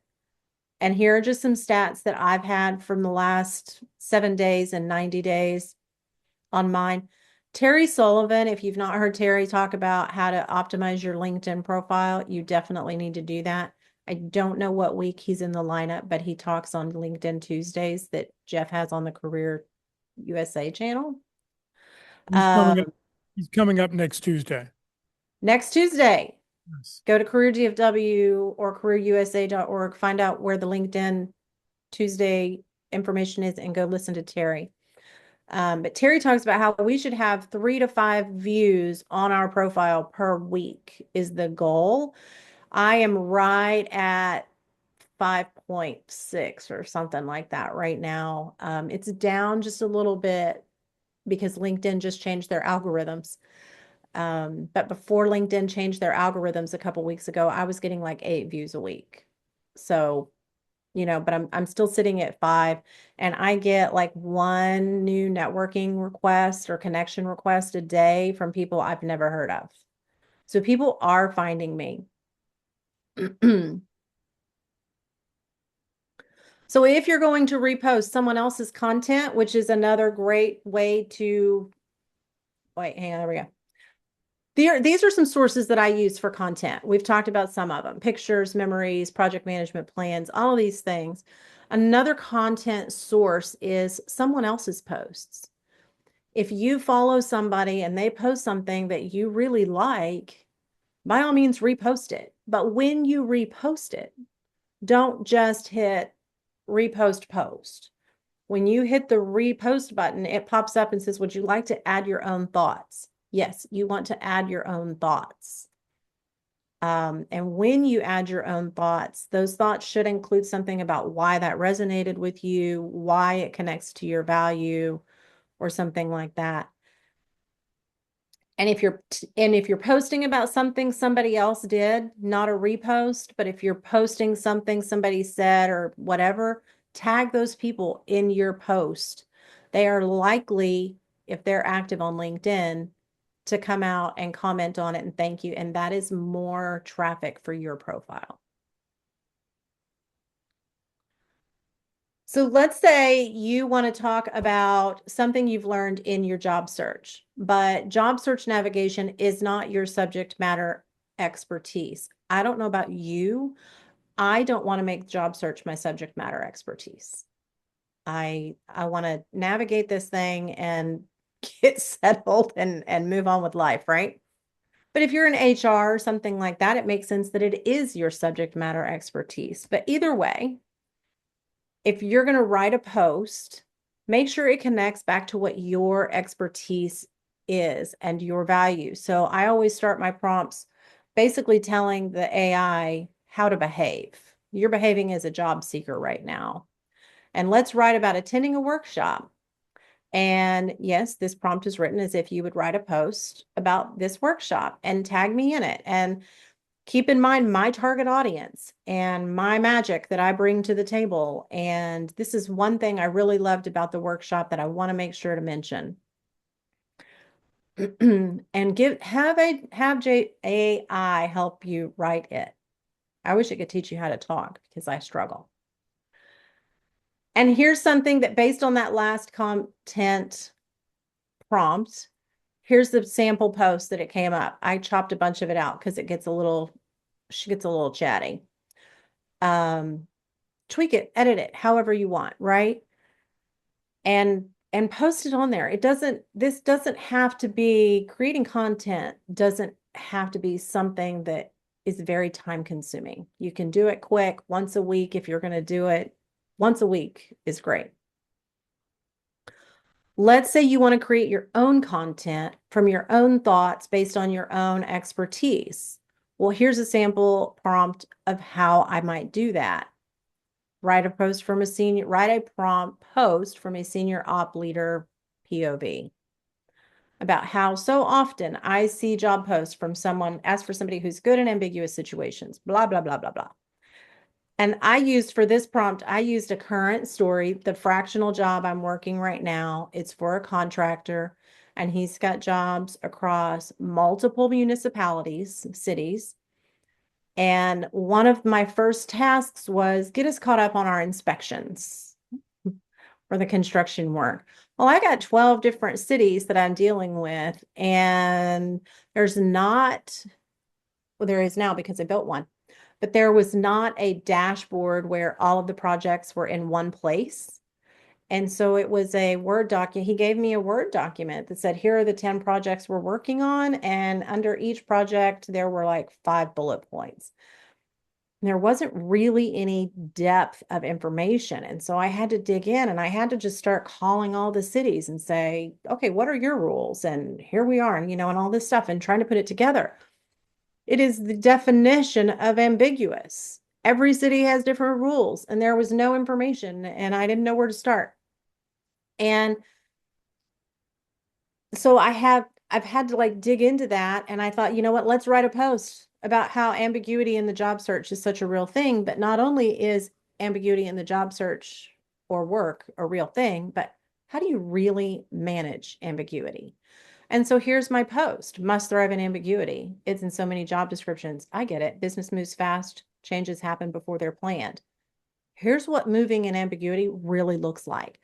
And here are just some stats that I've had from the last 7 days and 90 days on mine. Terry Sullivan, if you've not heard Terry talk about how to optimize your LinkedIn profile, you definitely need to do that. I don't know what week he's in the lineup, but he talks on LinkedIn Tuesdays that Jeff has on the Career USA channel. He's coming up next Tuesday. Next Tuesday. Yes. Go to Career DFW or careerusa.org, find out where the LinkedIn Tuesday information is, and go listen to Terry. But Terry talks about how we should have 3 to 5 views on our profile per week is the goal. I am right at 5.6 or something like that right now. It's down just a little bit because LinkedIn just changed their algorithms. But before LinkedIn changed their algorithms a couple weeks ago, I was getting like 8 views a week. So, but I'm still sitting at 5, and I get like 1 new networking request or connection request a day from people I've never heard of. So people are finding me. So if you're going to repost someone else's content, which is another great way to, wait, hang on, there we go. These are some sources that I use for content. We've talked about some of them: pictures, memories, project management plans, all of these things. Another content source is someone else's posts. If you follow somebody and they post something that you really like, by all means, repost it. But when you repost it, don't just hit repost post. When you hit the repost button, it pops up and says, would you like to add your own thoughts? Yes, you want to add your own thoughts. And when you add your own thoughts, those thoughts should include something about why that resonated with you, why it connects to your value, or something like that. And if you're posting about something somebody else did, not a repost, but if you're posting something somebody said or whatever, tag those people in your post. They are likely, if they're active on LinkedIn, to come out and comment on it and thank you. And that is more traffic for your profile. So let's say you want to talk about something you've learned in your job search, but job search navigation is not your subject matter expertise. I don't know about you. I don't want to make job search my subject matter expertise. I want to navigate this thing and get settled and move on with life, right? But if you're in HR or something like that, it makes sense that it is your subject matter expertise. But either way, if you're going to write a post, make sure it connects back to what your expertise is and your value. So I always start my prompts basically telling the AI how to behave. You're behaving as a job seeker right now. And let's write about attending a workshop. And yes, this prompt is written as if you would write a post about this workshop and tag me in it. And keep in mind my target audience and my magic that I bring to the table. And this is one thing I really loved about the workshop that I want to make sure to mention. And have AI help you write it. I wish it could teach you how to talk because I struggle. And here's something that based on that last content prompt, here's the sample post that it came up. I chopped a bunch of it out because she gets a little chatty. Tweak it, edit it, however you want, right? And post it on there. This doesn't have to be, creating content doesn't have to be something that is very time consuming. You can do it quick once a week. If you're going to do it once a week is great. Let's say you want to create your own content from your own thoughts based on your own expertise. Well, here's a sample prompt of how I might do that. Write a prompt from a senior op leader POV about how so often I see job posts from someone, ask for somebody who's good in ambiguous situations, blah, blah, blah, blah, blah. And for this prompt, I used a current story, the fractional job I'm working right now. It's for a contractor, and he's got jobs across multiple municipalities, cities. And one of my first tasks was get us caught up on our inspections for the construction work. Well, I got 12 different cities that I'm dealing with, and there is now because I built one. But there was not a dashboard where all of the projects were in one place. And so it was a Word document. He gave me a Word document that said, here are the 10 projects we're working on. And under each project, there were like 5 bullet points. There wasn't really any depth of information. And so I had to dig in, and I had to just start calling all the cities and say, okay, what are your rules? And here we are, and all this stuff, and trying to put it together. It is the definition of ambiguous. Every city has different rules, and there was no information, and I didn't know where to start. And so I've had to dig into that, and I thought, you know what, let's write a post about how ambiguity in the job search is such a real thing. But not only is ambiguity in the job search or work a real thing, but how do you really manage ambiguity? And so here's my post, must thrive in ambiguity. It's in so many job descriptions. I get it. Business moves fast. Changes happen before they're planned. Here's what moving in ambiguity really looks like.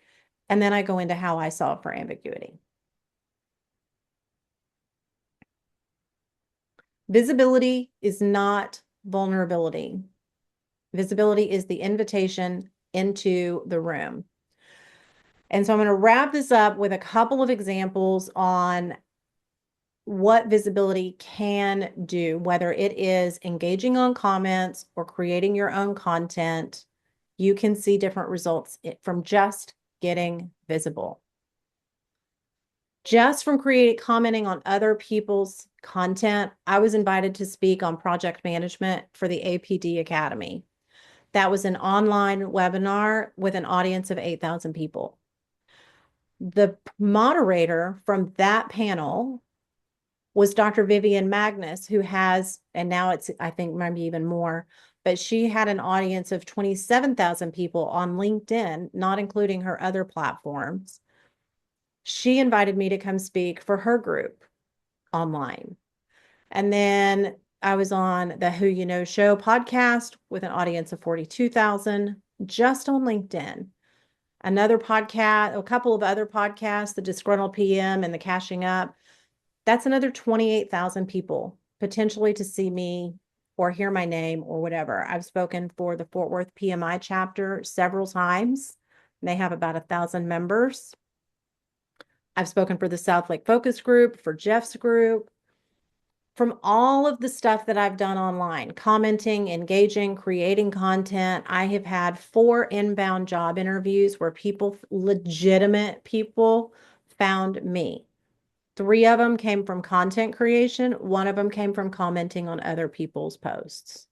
And then I go into how I solve for ambiguity. Visibility is not vulnerability. Visibility is the invitation into the room. And so I'm going to wrap this up with a couple of examples on what visibility can do, whether it is engaging on comments or creating your own content. You can see different results from just getting visible. Just from commenting on other people's content, I was invited to speak on project management for the APD Academy. That was an online webinar with an audience of 8,000 people. The moderator from that panel was Dr. Vivian Magnus, who has, and now it's, I think, maybe even more, but she had an audience of 27,000 people on LinkedIn, not including her other platforms. She invited me to come speak for her group online. And then I was on the Who You Know Show podcast with an audience of 42,000 just on LinkedIn. Another podcast, a couple of other podcasts, the Disgruntled PM and the Cashing Up. That's another 28,000 people potentially to see me or hear my name or whatever. I've spoken for the Fort Worth PMI chapter several times. They have about 1,000 members. I've spoken for the South Lake Focus Group, for Jeff's group. From all of the stuff that I've done online, commenting, engaging, creating content, I have had 4 inbound job interviews where legitimate people found me. 3 of them came from content creation. 1 of them came from commenting on other people's posts.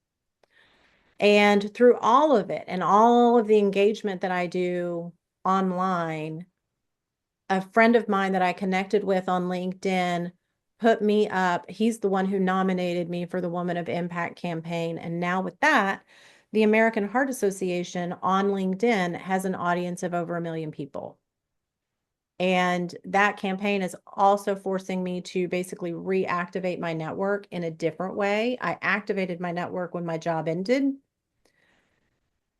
And through all of it and all of the engagement that I do online, a friend of mine that I connected with on LinkedIn put me up. He's the one who nominated me for the Woman of Impact campaign. And now with that, the American Heart Association on LinkedIn has an audience of over 1 million people. And that campaign is also forcing me to basically reactivate my network in a different way. I activated my network when my job ended,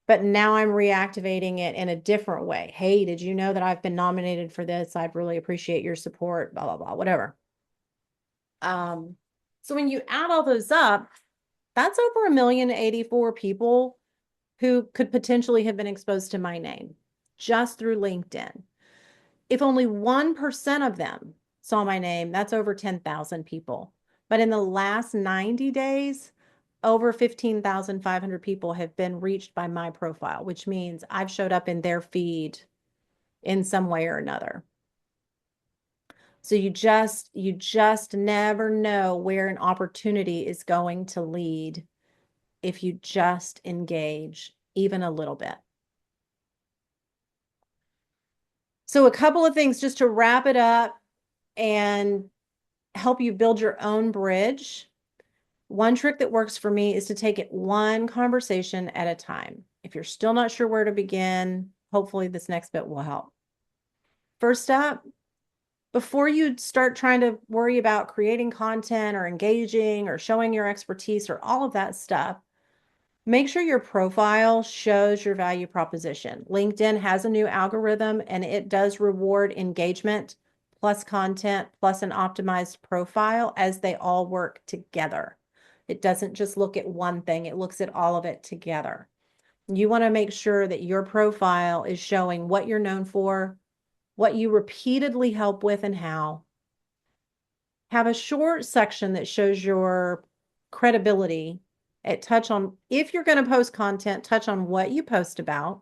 but now I'm reactivating it in a different way. Hey, did you know that I've been nominated for this? I'd really appreciate your support, blah, blah, blah, whatever. So when you add all those up, that's over 1,084,000 people who could potentially have been exposed to my name just through LinkedIn. If only 1% of them saw my name, that's over 10,000 people. But in the last 90 days, over 15,500 people have been reached by my profile, which means I've showed up in their feed in some way or another. So you just never know where an opportunity is going to lead if you just engage even a little bit. So a couple of things just to wrap it up and help you build your own bridge. One trick that works for me is to take it one conversation at a time. If you're still not sure where to begin, hopefully this next bit will help. First up, before you start trying to worry about creating content or engaging or showing your expertise or all of that stuff, make sure your profile shows your value proposition. LinkedIn has a new algorithm and it does reward engagement plus content plus an optimized profile as they all work together. It doesn't just look at one thing, it looks at all of it together. You want to make sure that your profile is showing what you're known for, what you repeatedly help with and how. Have a short section that shows your credibility. Touch on, if you're going to post content, touch on what you post about,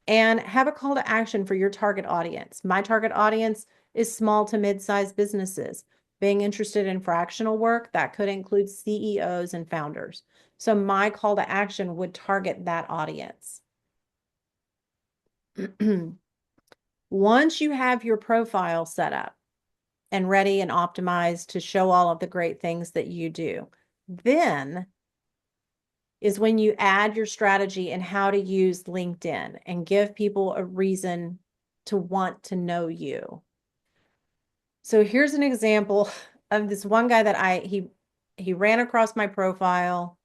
and have a call to action for your target audience. My target audience is small to mid-sized businesses. Being interested in fractional work, that could include CEOs and founders. So my call to action would target that audience. Once you have your profile set up and ready and optimized to show all of the great things that you do, then is when you add your strategy and how to use LinkedIn and give people a reason to want to know you. So here's an example of this one guy that he ran across my profile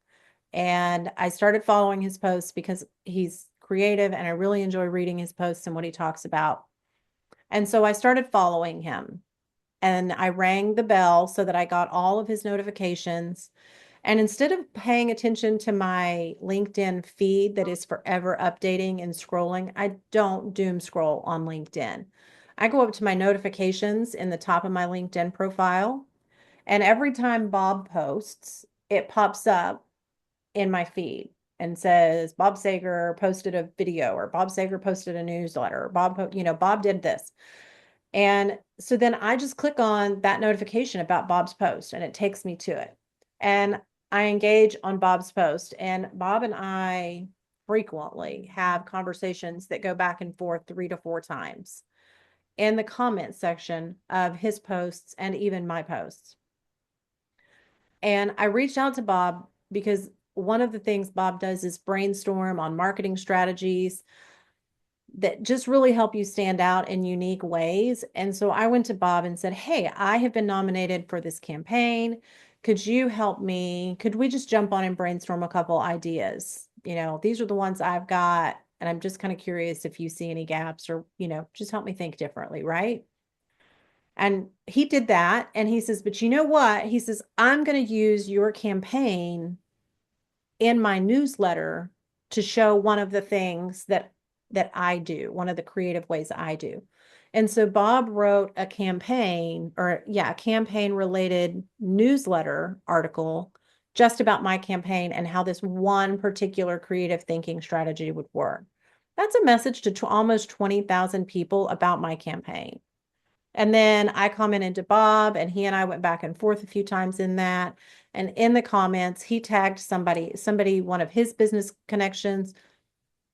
and I started following his posts because he's creative and I really enjoy reading his posts and what he talks about. And so I started following him and I rang the bell so that I got all of his notifications. And instead of paying attention to my LinkedIn feed that is forever updating and scrolling, I don't doom scroll on LinkedIn. I go up to my notifications in the top of my LinkedIn profile, and every time Bob posts, it pops up in my feed and says, Bob Sager posted a video, or Bob Sager posted a newsletter, or Bob did this. And so then I just click on that notification about Bob's post and it takes me to it. And I engage on Bob's post, and Bob and I frequently have conversations that go back and forth 3 to 4 times in the comment section of his posts and even my posts. And I reached out to Bob because one of the things Bob does is brainstorm on marketing strategies that just really help you stand out in unique ways. And so I went to Bob and said, hey, I have been nominated for this campaign. Could you help me? Could we just jump on and brainstorm a couple ideas? These are the ones I've got. And I'm just kind of curious if you see any gaps or, just help me think differently, right? And he did that. And he says, but you know what? He says, I'm going to use your campaign in my newsletter to show one of the things that I do, one of the creative ways I do. And so Bob wrote a campaign related newsletter article just about my campaign and how this one particular creative thinking strategy would work. That's a message to almost 20,000 people about my campaign. And then I commented to Bob, and he and I went back and forth a few times in that. And in the comments, he tagged somebody, one of his business connections,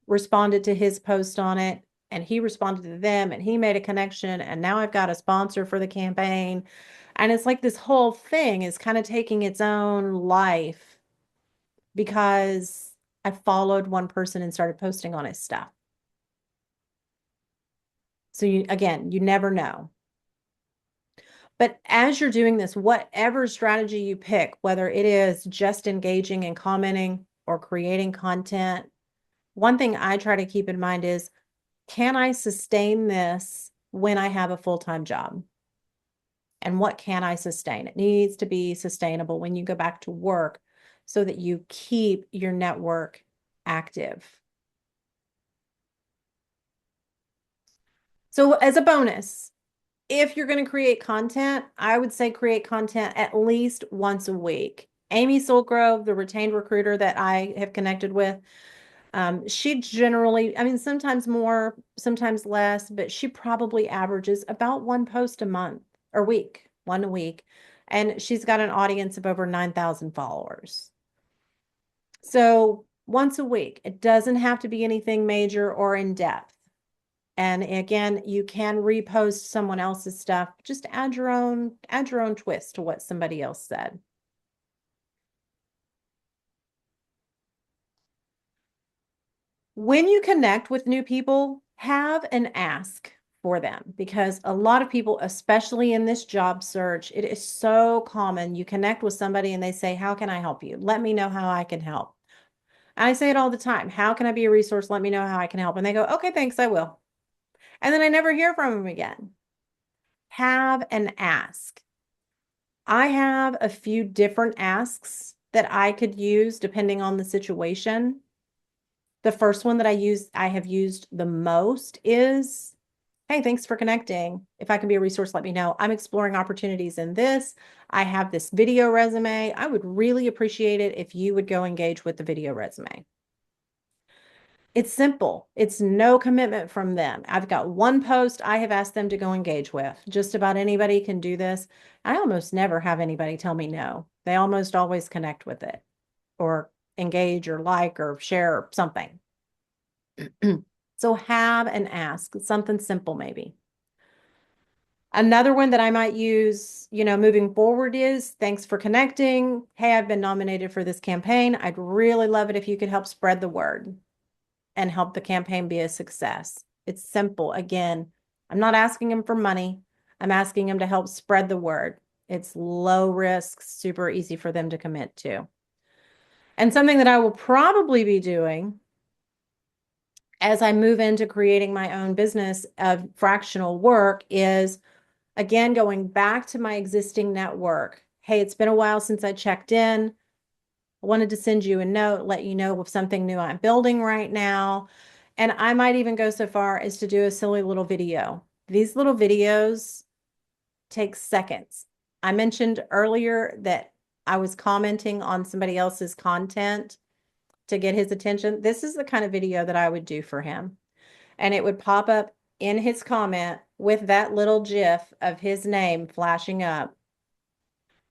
responded to his post on it. and he responded to them and he made a connection and now I've got a sponsor for the campaign. And it's like this whole thing is kind of taking its own life because I followed one person and started posting on his stuff. So you never know. But as you're doing this, whatever strategy you pick, whether it is just engaging and commenting or creating content, one thing I try to keep in mind is, can I sustain this when I have a full-time job? And what can I sustain? It needs to be sustainable when you go back to work so that you keep your network active. So as a bonus, if you're going to create content, I would say create content at least once a week. Amy Soulgrove, the retained recruiter that I have connected with, she generally, I mean, sometimes more, sometimes less, but she probably averages about one post a month or week, one a week. And she's got an audience of over 9,000 followers. So once a week, it doesn't have to be anything major or in depth. And again, you can repost someone else's stuff. Just add your own twist to what somebody else said. When you connect with new people, have an ask for them, because a lot of people, especially in this job search, it is so common. You connect with somebody and they say, how can I help you? Let me know how I can help. I say it all the time. How can I be a resource? Let me know how I can help. And they go, okay, thanks, I will. And then I never hear from them again. Have an ask. I have a few different asks that I could use depending on the situation. The first one that I have used the most is, hey, thanks for connecting. If I can be a resource, let me know. I'm exploring opportunities in this. I have this video resume. I would really appreciate it if you would go engage with the video resume. It's simple. It's no commitment from them. I've got one post I have asked them to go engage with. Just about anybody can do this. I almost never have anybody tell me no. They almost always connect with it or engage or like or share or something. So have an ask, something simple maybe. Another one that I might use, moving forward is, thanks for connecting. Hey, I've been nominated for this campaign. I'd really love it if you could help spread the word and help the campaign be a success. It's simple. Again, I'm not asking them for money. I'm asking them to help spread the word. It's low risk, super easy for them to commit to. And something that I will probably be doing as I move into creating my own business of fractional work is, again, going back to my existing network. Hey, it's been a while since I checked in. I wanted to send you a note, let you know of something new I'm building right now. And I might even go so far as to do a silly little video. These little videos take seconds. I mentioned earlier that I was commenting on somebody else's content to get his attention. This is the kind of video that I would do for him. And it would pop up in his comment with that little GIF of his name flashing up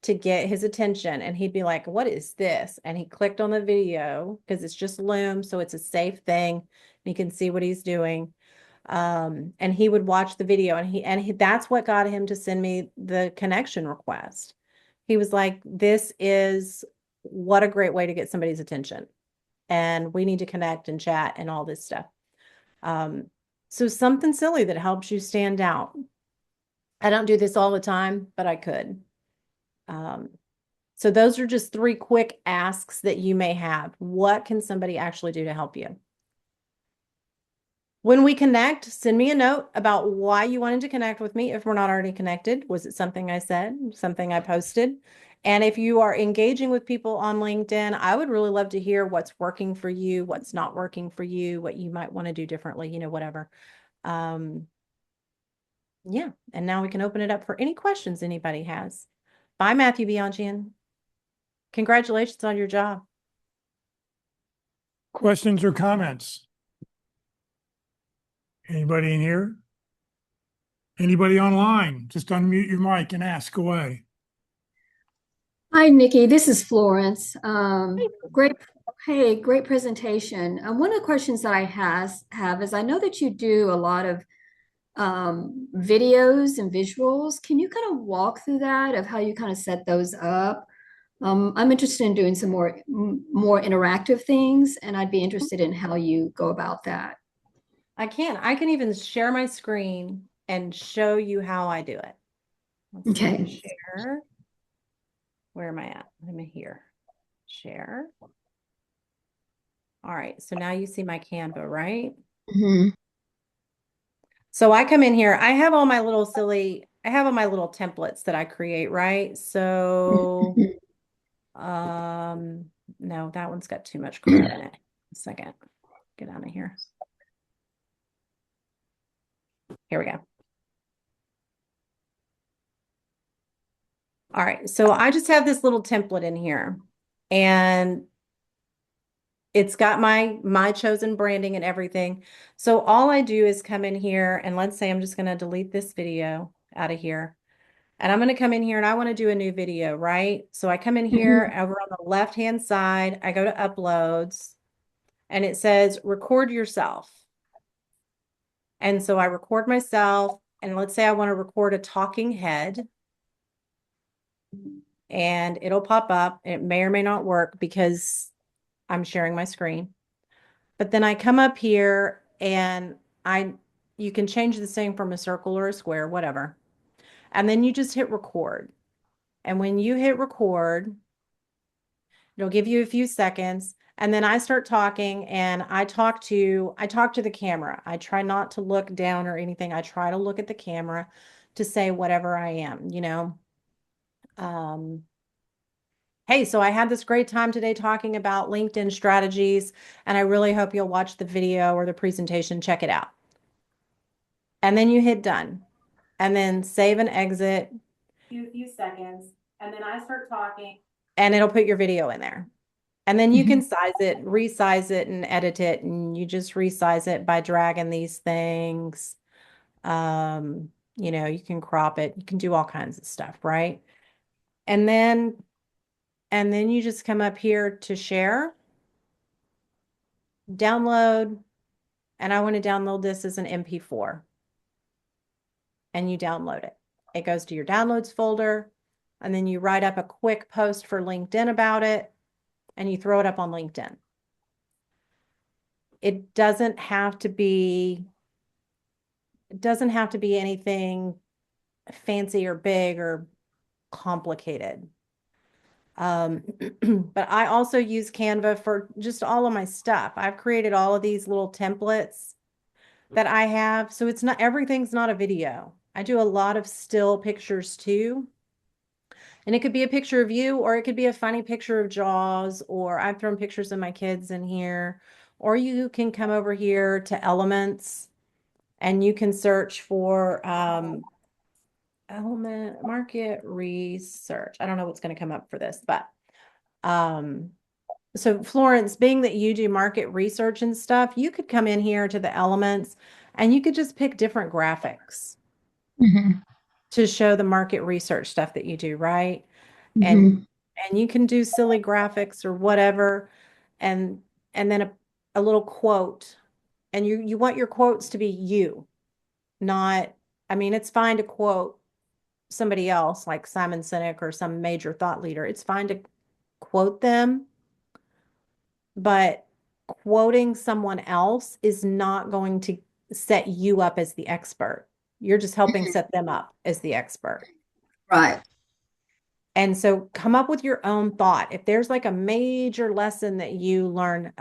to get his attention. And he'd be like, what is this? And he clicked on the video because it's just Loom. So it's a safe thing. And he can see what he's doing. And he would watch the video and that's what got him to send me the connection request. He was like, this is what a great way to get somebody's attention. And we need to connect and chat and all this stuff. So something silly that helps you stand out. I don't do this all the time, but I could. So those are just 3 quick asks that you may have. What can somebody actually do to help you? When we connect, send me a note about why you wanted to connect with me if we're not already connected. Was it something I said, something I posted? And if you are engaging with people on LinkedIn, I would really love to hear what's working for you, what's not working for you, what you might want to do differently, whatever. Yeah, and now we can open it up for any questions anybody has. Bye, Matthew Bianchian. Congratulations on your job. Questions or comments? Anybody in here? Anybody online? Just unmute your mic and ask away. Hi, Nikki. This is Florence. Great Hey, great presentation. One of the questions that I have is I know that you do a lot of videos and visuals. Can you kind of walk through that of how you kind of set those up? I'm interested in doing some more interactive things, and I'd be interested in how you go about that. I can even share my screen and show you how I do it. Let's see, Okay. share. Where am I at? I'm here. Share. All right, so now you see my Canva, right? Mm-hmm. So I come in here, I have all my little templates that I create, right? So, no, that one's got too much crap in it. A second, get out of here. Here we go. All right, so I just have this little template in here, and it's got my chosen branding and everything. So all I do is come in here, and let's say I'm just going to delete this video out of here. And I'm going to come in here and I want to do a new video, right? So I come in here over on the left-hand side, I go to uploads, and it says record yourself. And so I record myself, and let's say I want to record a talking head, and it'll pop up. It may or may not work because I'm sharing my screen. But then I come up here and you can change this thing from a circle or a square, whatever. And then you just hit record. And when you hit record, it'll give you a few seconds. And then I start talking, and I talk to the camera. I try not to look down or anything. I try to look at the camera to say whatever I am, you know. Hey, so I had this great time today talking about LinkedIn strategies, and I really hope you'll watch the video or the presentation. Check it out. And then you hit done, and then save and exit. A few seconds, and then I start talking, and it'll put your video in there. And then you can size it, resize it, and edit it. And you just resize it by dragging these things. You know, you can crop it. You can do all kinds of stuff, right? And then you just come up here to share, download, and I want to download this as an MP4. And you download it. It goes to your downloads folder, and then you write up a quick post for LinkedIn about it, and you throw it up on LinkedIn. It doesn't have to be anything fancy or big or complicated. But I also use Canva for just all of my stuff. I've created all of these little templates that I have. So it's not, everything's not a video. I do a lot of still pictures too. And it could be a picture of you, or it could be a funny picture of Jaws, or I've thrown pictures of my kids in here. Or you can come over here to Elements, and you can search for element market research. I don't know what's going to come up for this, but so Florence, being that you do market research and stuff, you could come in here to the Elements, and you could just pick different graphics to show the market research stuff that you do, right? And you can do silly graphics or whatever, and then a little quote. And you want your quotes to be you, not, I mean, it's fine to quote somebody else like Simon Sinek or some major thought leader. It's fine to quote them, but quoting someone else is not going to set you up as the expert. You're just helping set them up as the expert. Right. And so come up with your own thought. If there's like a major lesson that you learn,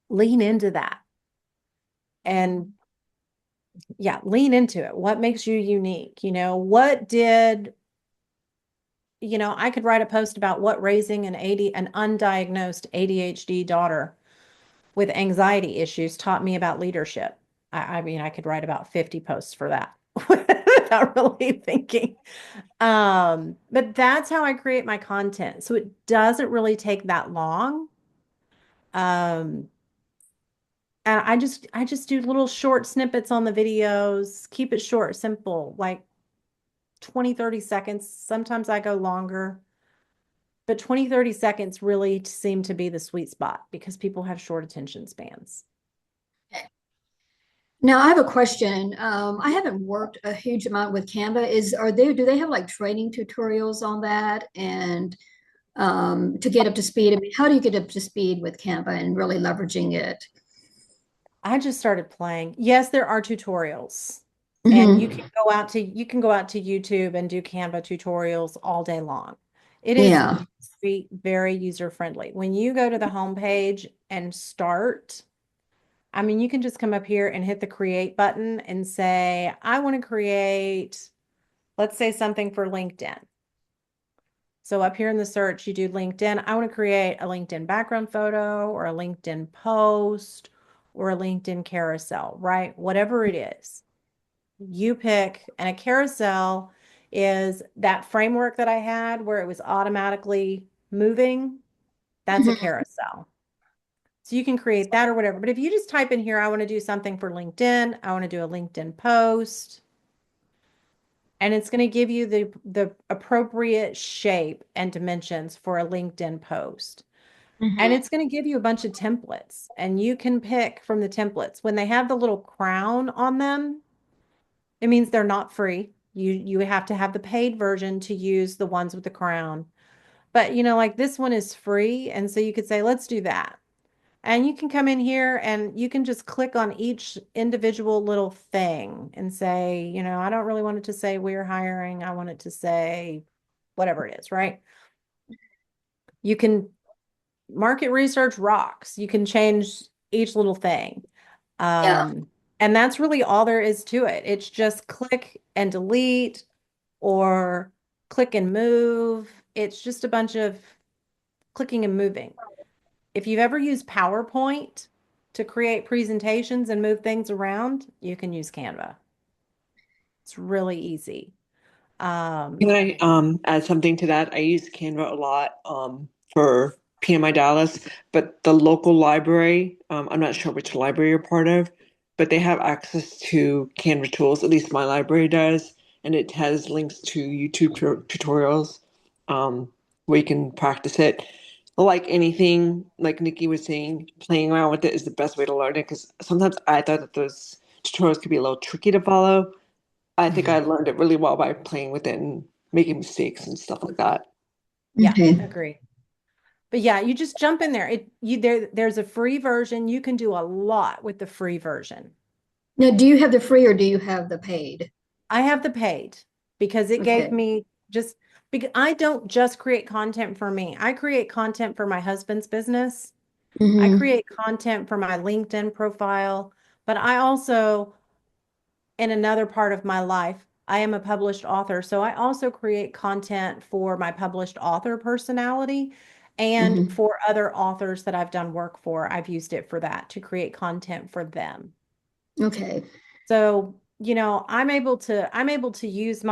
lean into that. And yeah, lean into it. What makes you unique? You know, I could write a post about what raising an undiagnosed ADHD daughter with anxiety issues taught me about leadership. I mean, I could write about 50 posts for that without really thinking. But that's how I create my content. So it doesn't really take that long. And I just do little short snippets on the videos, keep it short, simple, like 20, 30 seconds. Sometimes I go longer. but 20, 30 seconds really seem to be the sweet spot because people have short attention spans. Now I have a question. I haven't worked a huge amount with Canva. Do they have like training tutorials on that and to get up to speed? I mean, how do you get up to speed with Canva and really leveraging it? I just started playing. Yes, there are tutorials. And you can go out to YouTube and do Canva tutorials all day long. It is Yeah. very, very user friendly. When you go to the home page and start, I mean, you can just come up here and hit the create button and say, I want to create, let's say something for LinkedIn. So up here in the search, you do LinkedIn. I want to create a LinkedIn background photo or a LinkedIn post or a LinkedIn carousel, right? Whatever it is, you pick. And a carousel is that framework that I had where it was automatically moving. That's a carousel. So you can create that or whatever. But if you just type in here, I want to do something for LinkedIn, I want to do a LinkedIn post, and it's going to give you the appropriate shape and dimensions for a LinkedIn post. And it's going to give you a bunch of templates, and you can pick from the templates. When they have the little crown on them, it means they're not free. You have to have the paid version to use the ones with the crown. But like this one is free, and so you could say, let's do that. And you can come in here and you can just click on each individual little thing and say, I don't really want it to say we're hiring. I want it to say whatever it is, right? You can market research rocks. You can change each little thing. And that's really all there is to it. It's just click and delete or click and move. It's just a bunch of clicking and moving. If you've ever used PowerPoint to create presentations and move things around, you can use Canva. It's really easy. Can I add something to that? I use Canva a lot for PMI Dallas, but the local library, I'm not sure which library you're part of, but they have access to Canva tools, at least my library does, and it has links to YouTube tutorials where you can practice it. Like anything, like Nikki was saying, playing around with it is the best way to learn it because sometimes I thought that those tutorials could be a little tricky to follow. I think I learned it really well by playing with it and making mistakes and stuff like that. Yeah, agree. But yeah, you just jump in there. There's a free version. You can do a lot with the free version. Now, do you have the free or do you have the paid? I have the paid because it gave me just because I don't just create content for me. I create content for my husband's business. I create content for my LinkedIn profile, but I also, in another part of my life, I am a published author. So I also create content for my published author personality and for other authors that I've done work for. I've used it for that to create content for them. Okay. So, I'm able to use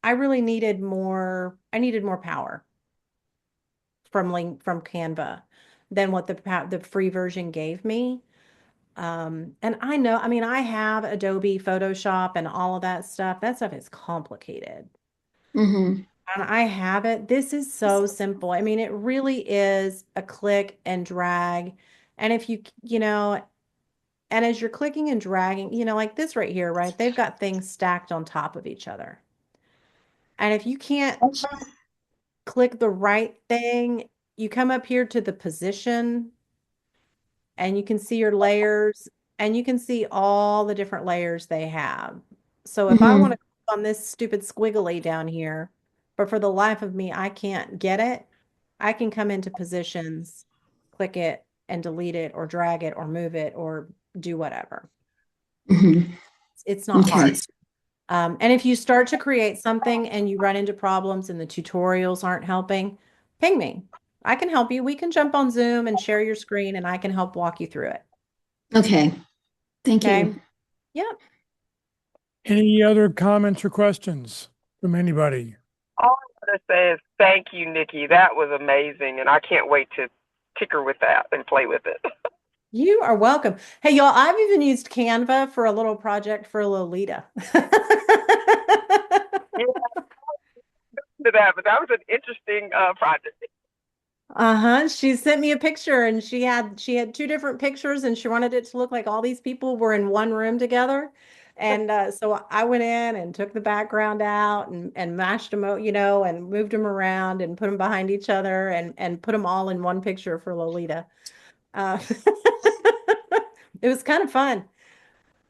I needed more power from Canva than what the free version gave me. And I have Adobe Photoshop and all of that stuff. That stuff is complicated. And I have it. This is so simple. I mean, it really is a click and drag. And if and as you're clicking and dragging, like this right here, right? They've got things stacked on top of each other. And if you can't click the right thing, you come up here to the position and you can see your layers and you can see all the different layers they have. So if I want to click on this stupid squiggly down here, but for the life of me, I can't get it, I can come into positions, click it and delete it or drag it or move it or do whatever. It's not hard. And if you start to create something and you run into problems and the tutorials aren't helping, ping me. I can help you. We can jump on Zoom and share your screen and I can help walk you through it. Okay. Thank you. Yep. Any other comments or questions from anybody? All I want to say is thank you, Nikki. That was amazing, and I can't wait to tinker with that and play with it. You are welcome. Hey, y'all, I've even used Canva for a little project for Lolita. It that, but that was an interesting project. Uh-huh. She sent me a picture and she had two different pictures and she wanted it to look like all these people were in one room together. And so I went in and took the background out and mashed them, and moved them around and put them behind each other and put them all in one picture for Lolita. Uh, it was kind of fun.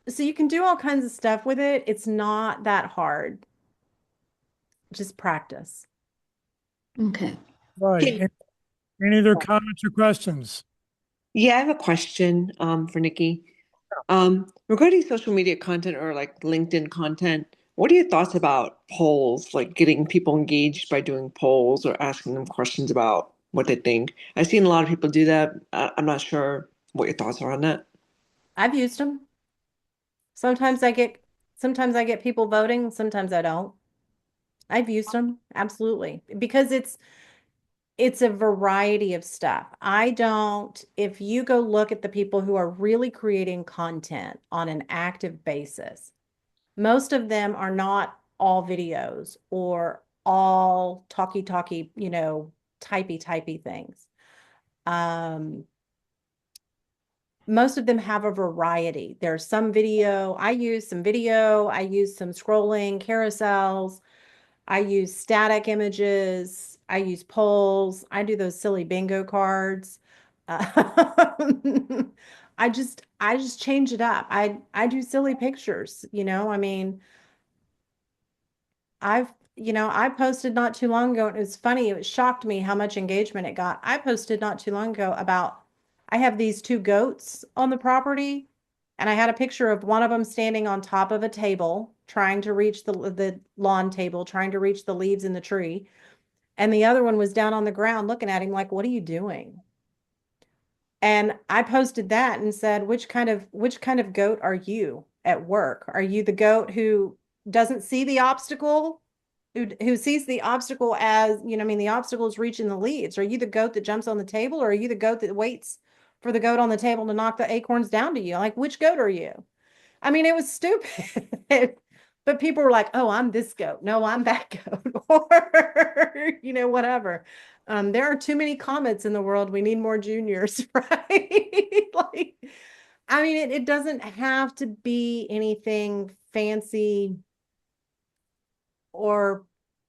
So you can do all kinds of stuff with it. It's not that hard. Just practice. Okay. Right. Any other comments or questions? Yeah, I have a question for Nikki. Regarding social media content or like LinkedIn content, what are your thoughts about polls, like getting people engaged by doing polls or asking them questions about what they think? I've seen a lot of people do that. I'm not sure what your thoughts are on that. I've used them. Sometimes I get people voting, sometimes I don't. I've used them, absolutely, because it's a variety of stuff. If you go look at the people who are really creating content on an active basis, most of them are not all videos or all talky, typey things. Most of them have a variety. There's some video. I use some video. I use some scrolling carousels. I use static images. I use polls. I do those silly bingo cards. I just change it up. I do silly pictures, I mean, I posted not too long ago, and it was funny. It shocked me how much engagement it got. I posted not too long ago about I have these two goats on the property, and I had a picture of one of them standing on top of a table, trying to reach the lawn table, trying to reach the leaves in the tree. And the other one was down on the ground looking at him like, what are you doing? And I posted that and said, which kind of goat are you at work? Are you the goat who doesn't see the obstacle, who sees the obstacle as, the obstacle is reaching the leaves? Are you the goat that jumps on the table, or are you the goat that waits for the goat on the table to knock the acorns down to you? Like, which goat are you? I mean, it was stupid. But people were like, oh, I'm this goat. No, I'm that goat. Or, whatever. There are too many comets in the world. We need more juniors, right? Like, I mean, it doesn't have to be anything fancy or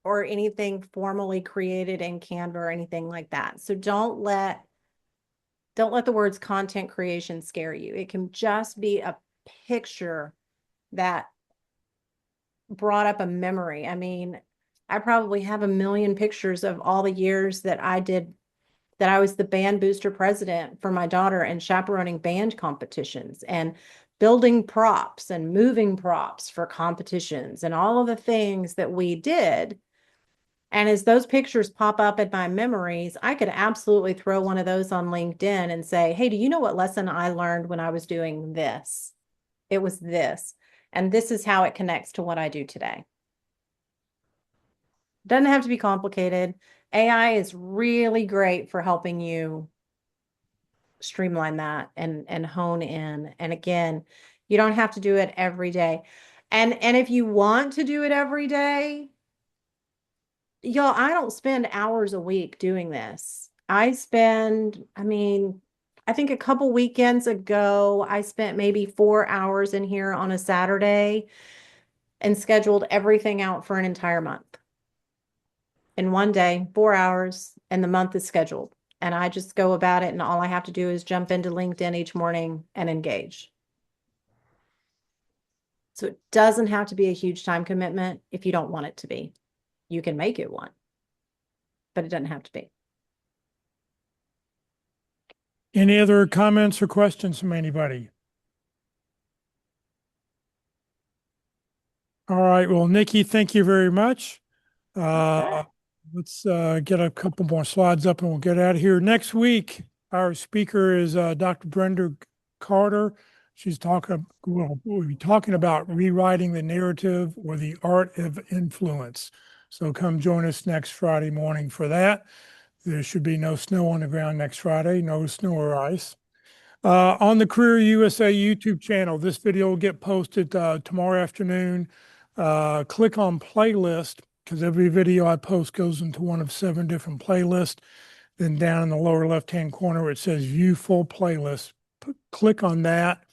anything formally created in Canva or anything like that. So don't let the words content creation scare you. It can just be a picture that brought up a memory. I mean, I probably have a million pictures of all the years that I was the band booster president for my daughter and chaperoning band competitions and building props and moving props for competitions and all of the things that we did. And as those pictures pop up in my memories, I could absolutely throw one of those on LinkedIn and say, hey, do you know what lesson I learned when I was doing this? It was this. And this is how it connects to what I do today. Doesn't have to be complicated. AI is really great for helping you streamline that and hone in. And again, you don't have to do it every day. And if you want to do it every day, y'all, I don't spend hours a week doing this. I think a couple weekends ago, I spent maybe 4 hours in here on a Saturday and scheduled everything out for an entire month. In one day, 4 hours, and the month is scheduled. And I just go about it, and all I have to do is jump into LinkedIn each morning and engage. So it doesn't have to be a huge time commitment if you don't want it to be. You can make it one, but it doesn't have to be. Any other comments or questions from anybody? All right. Well, Nikki, thank you very much. Let's get a couple more slides up and we'll get out of here. Next week, our speaker is Dr. Brenda Carter. We'll be talking about rewriting the narrative or the art of influence. So come join us next Friday morning for that. There should be no snow on the ground next Friday, no snow or ice. On the Career USA YouTube channel, this video will get posted tomorrow afternoon. Click on playlist because every video I post goes into one of 7 different playlists. Then down in the lower left-hand corner, it says View Full Playlist. Click on that,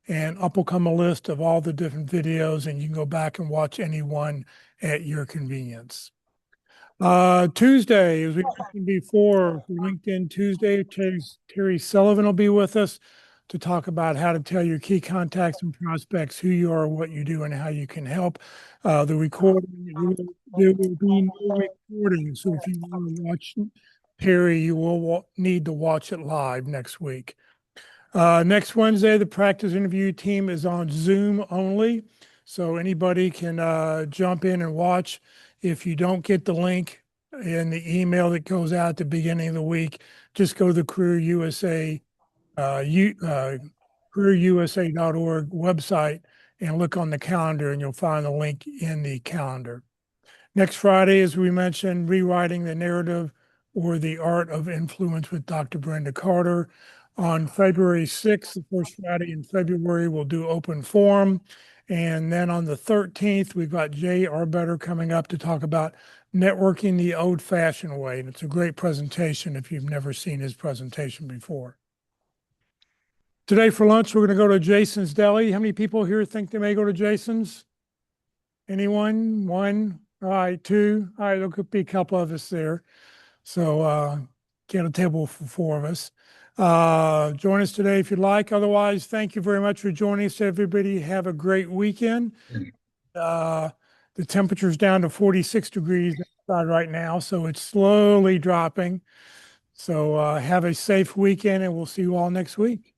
and up will come a list of all the different videos, and you can go back and watch any one at your convenience. Tuesday, as we mentioned before, for LinkedIn Tuesday, Terry Sullivan will be with us to talk about how to tell your key contacts and prospects who you are, what you do, and how you can help. The recording, there will be no recording, so if you want to watch Terry, you will need to watch it live next week. Next Wednesday, the practice interview team is on Zoom only, so anybody can jump in and watch. If you don't get the link in the email that goes out at the beginning of the week, just go to the careerusa.org website and look on the calendar, and you'll find the link in the calendar. Next Friday, as we mentioned, Rewriting the Narrative or the Art of Influence with Dr. Brenda Carter. On February 6th, the first Friday in February, we'll do open forum. And then on the 13th, we've got Jay Arbetter coming up to talk about networking the old-fashioned way. And it's a great presentation if you've never seen his presentation before. Today for lunch, we're going to go to Jason's Deli. How many people here think they may go to Jason's? Anyone? 1? All right, 2. All right, there could be a couple of us there. So get a table for 4 of us. Join us today if you'd like. Otherwise, thank you very much for joining us, everybody. Have a great weekend. The temperature's down to 46 degrees outside right now, so it's slowly dropping. So have a safe weekend, and we'll see you all next week.